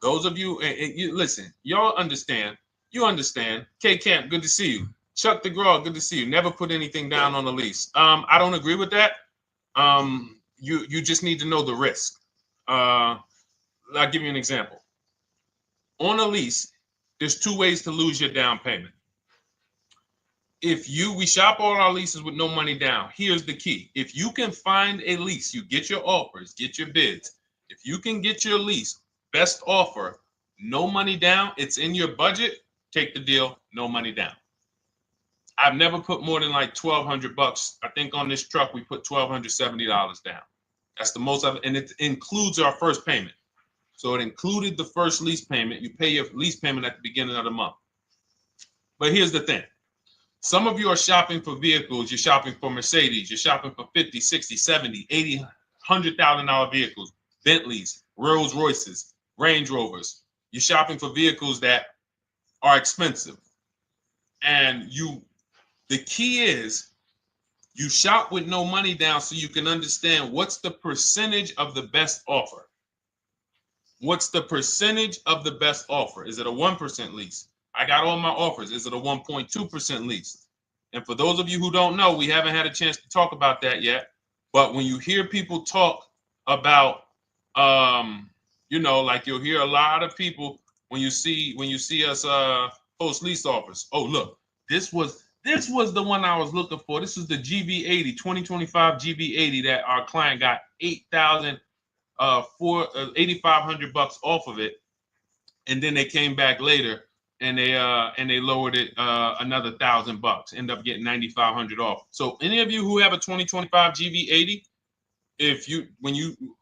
Those of you, and you listen, y'all understand. You understand. K Camp, good to see you. Chuck DeGraw, good to see you. Never put anything down on the lease. I don't agree with that. You just need to know the risk. I'll give you an example. On a lease, there's 2 ways to lose your down payment. We shop all our leases with no money down. Here's the key. If you can find a lease, you get your offers, get your bids. If you can get your lease, best offer, no money down, it's in your budget, take the deal, no money down. I've never put more than like $1,200. I think on this truck, we put $1,270 down. That's the most of it. And it includes our first payment. So it included the first lease payment. You pay your lease payment at the beginning of the month. But here's the thing. Some of you are shopping for vehicles. You're shopping for Mercedes. You're shopping for 50, 60, 70, 80, $100,000 vehicles, Bentleys, Rolls Royces, Range Rovers. You're shopping for vehicles that are expensive. And the key is you shop with no money down so you can understand what's the percentage of the best offer. What's the percentage of the best offer? Is it a 1% lease? I got all my offers. Is it a 1.2% lease? And for those of you who don't know, we haven't had a chance to talk about that yet. But when you hear people talk about, like you'll hear a lot of people when you see us post lease offers. Oh, look, this was the one I was looking for. This is the GV80, 2025 GV80 that our client got $8,500 off of it, and then they came back later and they lowered it another $1,000. End up getting $9,500 off. So any of you who have a 2025 GV80,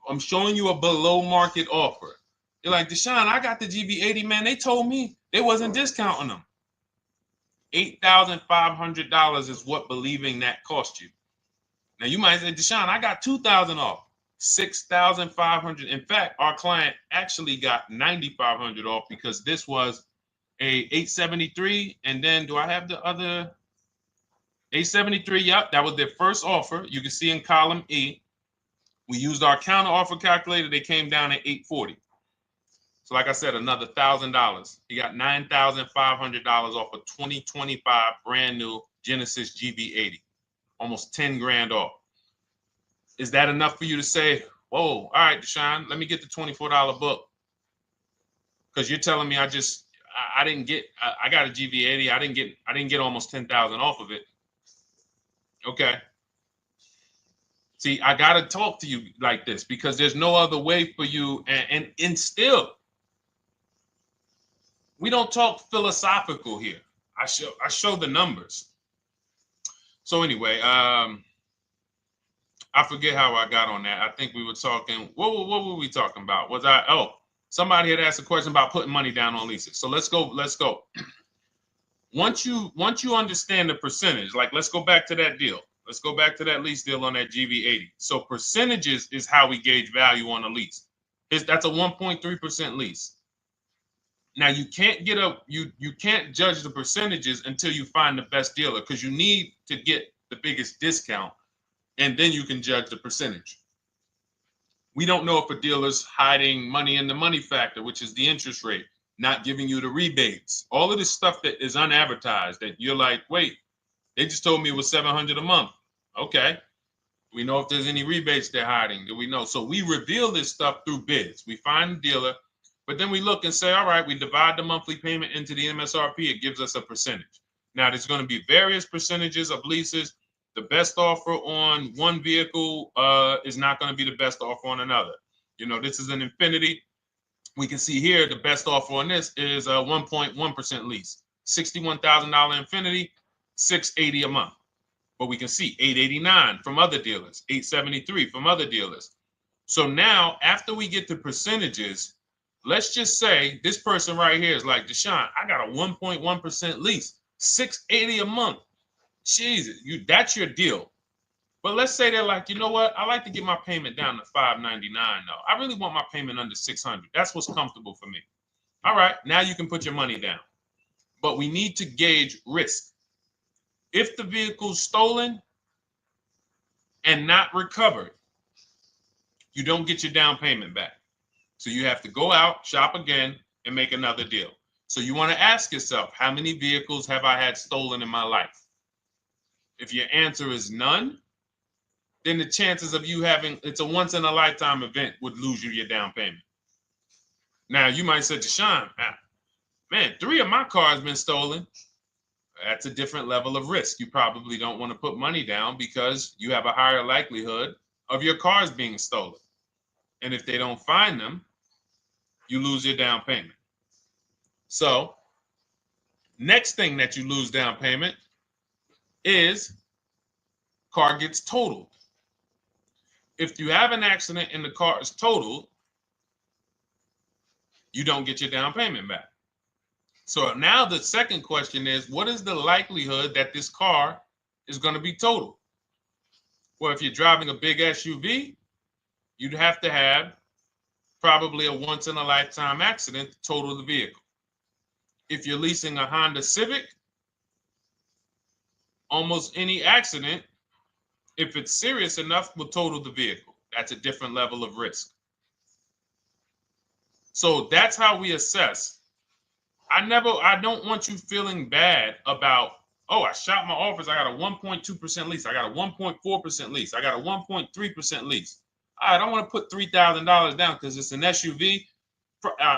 I'm showing you a below market offer. You're like, Deshone, I got the GV80, man. They told me they wasn't discounting them. $8,500 is what believing that cost you. Now you might say, Deshone, I got $2,000 off. $6,500. In fact, our client actually got $9,500 off because this was a 873. And then do I have the other 873? Yep, that was their first offer. You can see in column E. We used our counter offer calculator. They came down at 840. So like I said, another $1,000. He got $9,500 off a 2025 brand new Genesis GV80. almost 10 grand off. Is that enough for you to say, whoa, all right, Deshone, let me get the $24 book? Because you're telling me I didn't get, I got a GV80. I didn't get almost 10,000 off of it. Okay. See, I got to talk to you like this because there's no other way for you. And still, we don't talk philosophical here. I show the numbers. So anyway, I forget how I got on that. I think we were talking, what were we talking about? Somebody had asked a question about putting money down on leases. So let's go. Once you understand the percentage, like let's go back to that deal. Let's go back to that lease deal on that GV80. So percentages is how we gauge value on a lease. That's a 1.3% lease. Now you can't you can't judge the percentages until you find the best dealer, because you need to get the biggest discount, and then you can judge the percentage. We don't know if a dealer's hiding money in the money factor, which is the interest rate, not giving you the rebates, all of this stuff that is unadvertised that you're like, wait, they just told me it was $700 a month. Okay. We know if there's any rebates they're hiding. Do we know? So we reveal this stuff through bids. We find the dealer, but then we look and say, all right, we divide the monthly payment into the MSRP. It gives us a percentage. Now, there's going to be various percentages of leases. The best offer on one vehicle is not going to be the best offer on another. You know, this is an Infinity. We can see here the best offer on this is a 1.1% lease. $61,000 Infinity, $680 a month. But we can see $889 from other dealers, $873 from other dealers. So now, after we get the percentages, let's just say this person right here is like, Deshone, I got a 1.1% lease, $680 a month. Jesus, that's your deal. But let's say they're like, you know what? I like to get my payment down to $599 though. I really want my payment under $600. That's what's comfortable for me. All right, now you can put your money down. But we need to gauge risk. If the vehicle's stolen and not recovered, you don't get your down payment back. So you have to go out, shop again, and make another deal. So you want to ask yourself, how many vehicles have I had stolen in my life? If your answer is none, then the chances of you having, it's a once in a lifetime event, would lose you your down payment. Now you might say, Deshone, man, 3 of my cars been stolen. That's a different level of risk. You probably don't want to put money down because you have a higher likelihood of your cars being stolen. And if they don't find them, you lose your down payment. So next thing that you lose down payment is car gets totaled. If you have an accident and the car is totaled, you don't get your down payment back. So now the second question is, what is the likelihood that this car is going to be totaled? Well, if you're driving a big SUV, you'd have to have probably a once in a lifetime accident to total the vehicle. If you're leasing a Honda Civic, almost any accident, if it's serious enough, will total the vehicle. That's a different level of risk. So that's how we assess. I don't want you feeling bad about, oh, I shot my office. I got a 1.2% lease. I got a 1.4% lease. I got a 1.3% lease. I don't want to put $3,000 down because it's an SUV.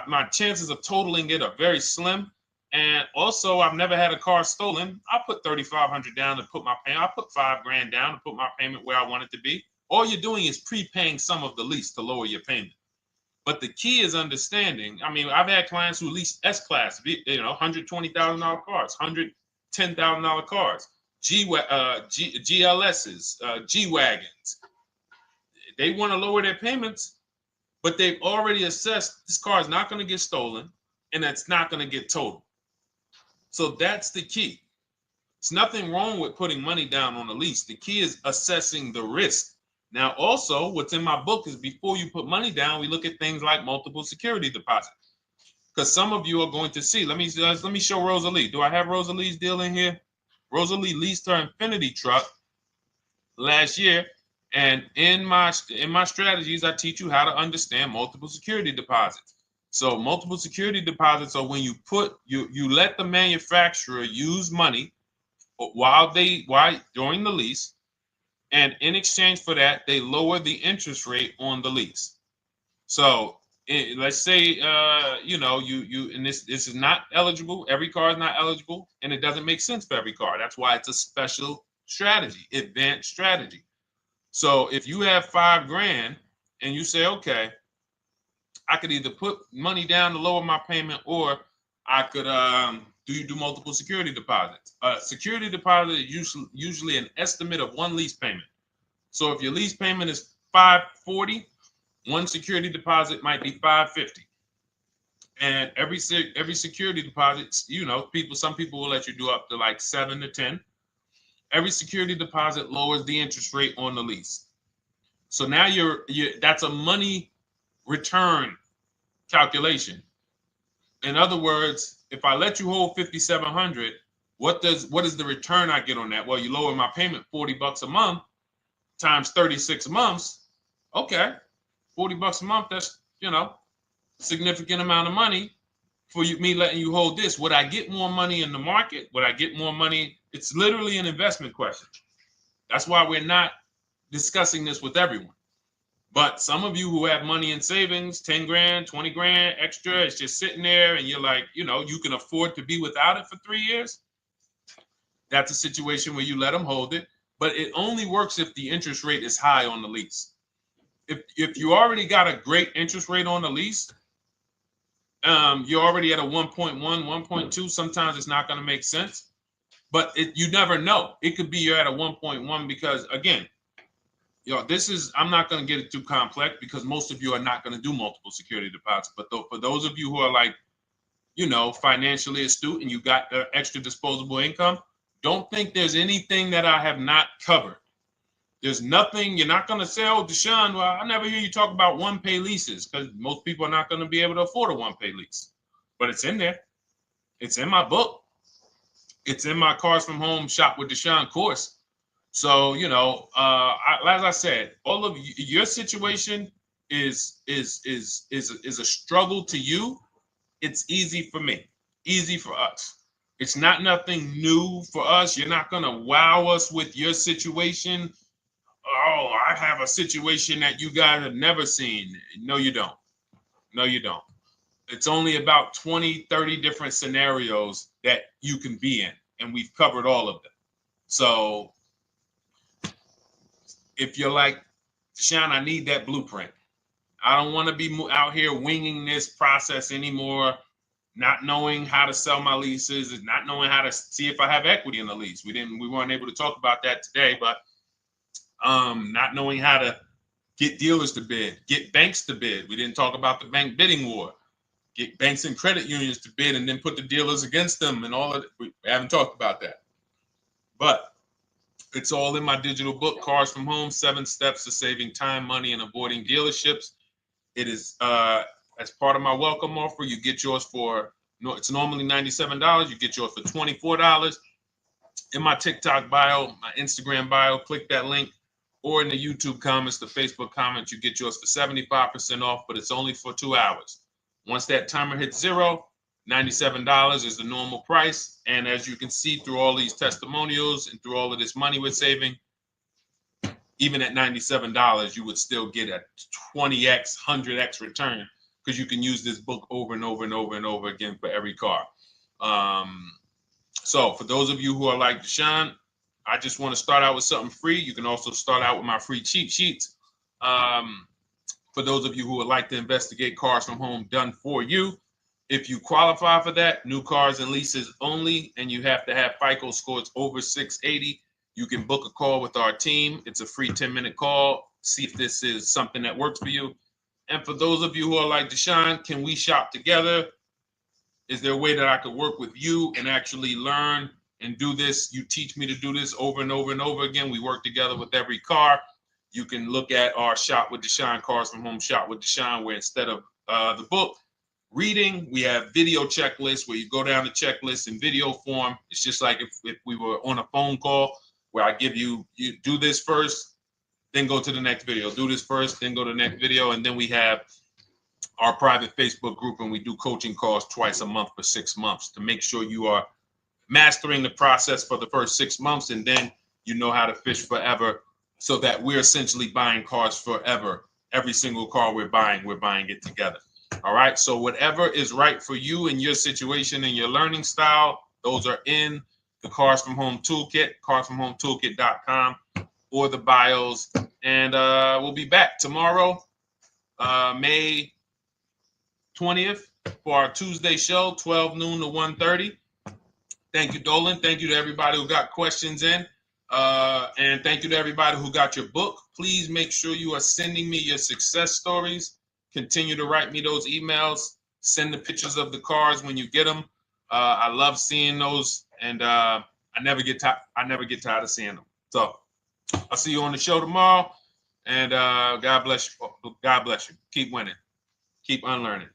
My chances of totaling it are very slim. And also, I've never had a car stolen. I put $3,500 down to put my payment. I put $5,000 down to put my payment where I want it to be. All you're doing is prepaying some of the lease to lower your payment. But the key is understanding. I mean, I've had clients who lease S-Class, $120,000 cars, $110,000 cars, GLSs, G-Wagons. They want to lower their payments, but they've already assessed this car is not going to get stolen and it's not going to get totaled. So that's the key. There's nothing wrong with putting money down on a lease. The key is assessing the risk. Now, also, what's in my book is before you put money down, we look at things like multiple security deposits. Because some of you are going to see, let me show Rosalie. Do I have Rosalie's deal in here? Rosalie leased her Infinity truck last year. And in my strategies, I teach you how to understand multiple security deposits. So multiple security deposits are when you let the manufacturer use money during the lease And in exchange for that, they lower the interest rate on the lease. So let's say, and this is not eligible. Every car is not eligible, and it doesn't make sense for every car. That's why it's a special strategy, advanced strategy. So if you have $5,000 and you say, okay, I could either put money down to lower my payment, or I could do multiple security deposits. Security deposit is usually an estimate of one lease payment. So if your lease payment is $540, one security deposit might be $550. And every security deposit, some people will let you do up to like 7 to 10. Every security deposit lowers the interest rate on the lease. So now that's a money return calculation. In other words, if I let you hold $5,700, what is the return I get on that? Well, you lower my payment $40 a month times 36 months. Okay, $40 a month. That's significant amount of money for me letting you hold this. Would I get more money in the market? Would I get more money? It's literally an investment question. That's why we're not discussing this with everyone. But some of you who have money in savings, 10 grand, 20 grand extra, it's just sitting there, and you're like, you can afford to be without it for 3 years. That's a situation where you let them hold it, but it only works if the interest rate is high on the lease. If you already got a great interest rate on the lease, you're already at a 1.1, 1.2. Sometimes it's not going to make sense, but you never know. It could be you're at a 1.1 because, again, I'm not going to get it too complex because most of you are not going to do multiple security deposits. But for those of you who are like, financially astute and you got extra disposable income, don't think there's anything that I have not covered. There's nothing. You're not going to say, oh, Deshone, well, I never hear you talk about one-pay leases, because most people are not going to be able to afford a one-pay lease. But it's in there. It's in my book. It's in my Cars from Home Shop with Deshone course. So, as I said, all of your situation is a struggle to you. It's easy for me, easy for us. It's nothing new for us. You're not going to wow us with your situation. Oh, I have a situation that you guys have never seen. No, you don't. No, you don't. It's only about 20, 30 different scenarios that you can be in, and we've covered all of them. So if you're like, Deshone, I need that blueprint. I don't want to be out here winging this process anymore, not knowing how to sell my leases and not knowing how to see if I have equity in the lease. We weren't able to talk about that today, but not knowing how to get dealers to bid, get banks to bid. We didn't talk about the bank bidding war. Get banks and credit unions to bid and then put the dealers against them and all of it. We haven't talked about that. But it's all in my digital book, Cars from Home, 7 Steps to Saving Time, Money, and Avoiding Dealerships. It is as part of my welcome offer. You get yours it's normally $97. You get yours for $24. In my TikTok bio, my Instagram bio, click that link, or in the YouTube comments, the Facebook comments, you get yours for 75% off, but it's only for 2 hours. Once that timer hits 0, $97 is the normal price. And as you can see through all these testimonials and through all of this money we're saving, even at $97, you would still get a 20x, 100x return, because you can use this book over and over and over and over again for every car. So for those of you who are like, Deshone, I just want to start out with something free. You can also start out with my free cheat sheets. For those of you who would like to investigate Cars from Home done for you, if you qualify for that, new cars and leases only, and you have to have FICO scores over 680, you can book a call with our team. It's a free 10-minute call. See if this is something that works for you. And for those of you who are like, Deshone, can we shop together? Is there a way that I could work with you and actually learn and do this? You teach me to do this over and over and over again. We work together with every car. You can look at our Shop with Deshone, Cars from Home Shop with Deshone, where instead of the book reading, we have video checklists where you go down the checklist in video form. It's just like if we were on a phone call, where I give you do this first, then go to the next video. Do this first, then go to the next video. And then we have our private Facebook group, and we do coaching calls twice a month for 6 months to make sure you are mastering the process for the first 6 months, and then you know how to fish forever so that we're essentially buying cars forever. Every single car we're buying it together. All right. So whatever is right for you and your situation and your learning style, those are in the Cars from Home Toolkit, carsfromhometoolkit.com, or the bios. And we'll be back tomorrow, May 20th, for our Tuesday show, 12 noon to 1:30. Thank you, Dolan. Thank you to everybody who got questions in. And thank you to everybody who got your book. Please make sure you are sending me your success stories. Continue to write me those emails. Send the pictures of the cars when you get them. I love seeing those, and I never get tired of seeing them. So I'll see you on the show tomorrow. And God bless you. God bless you. Keep winning. Keep unlearning.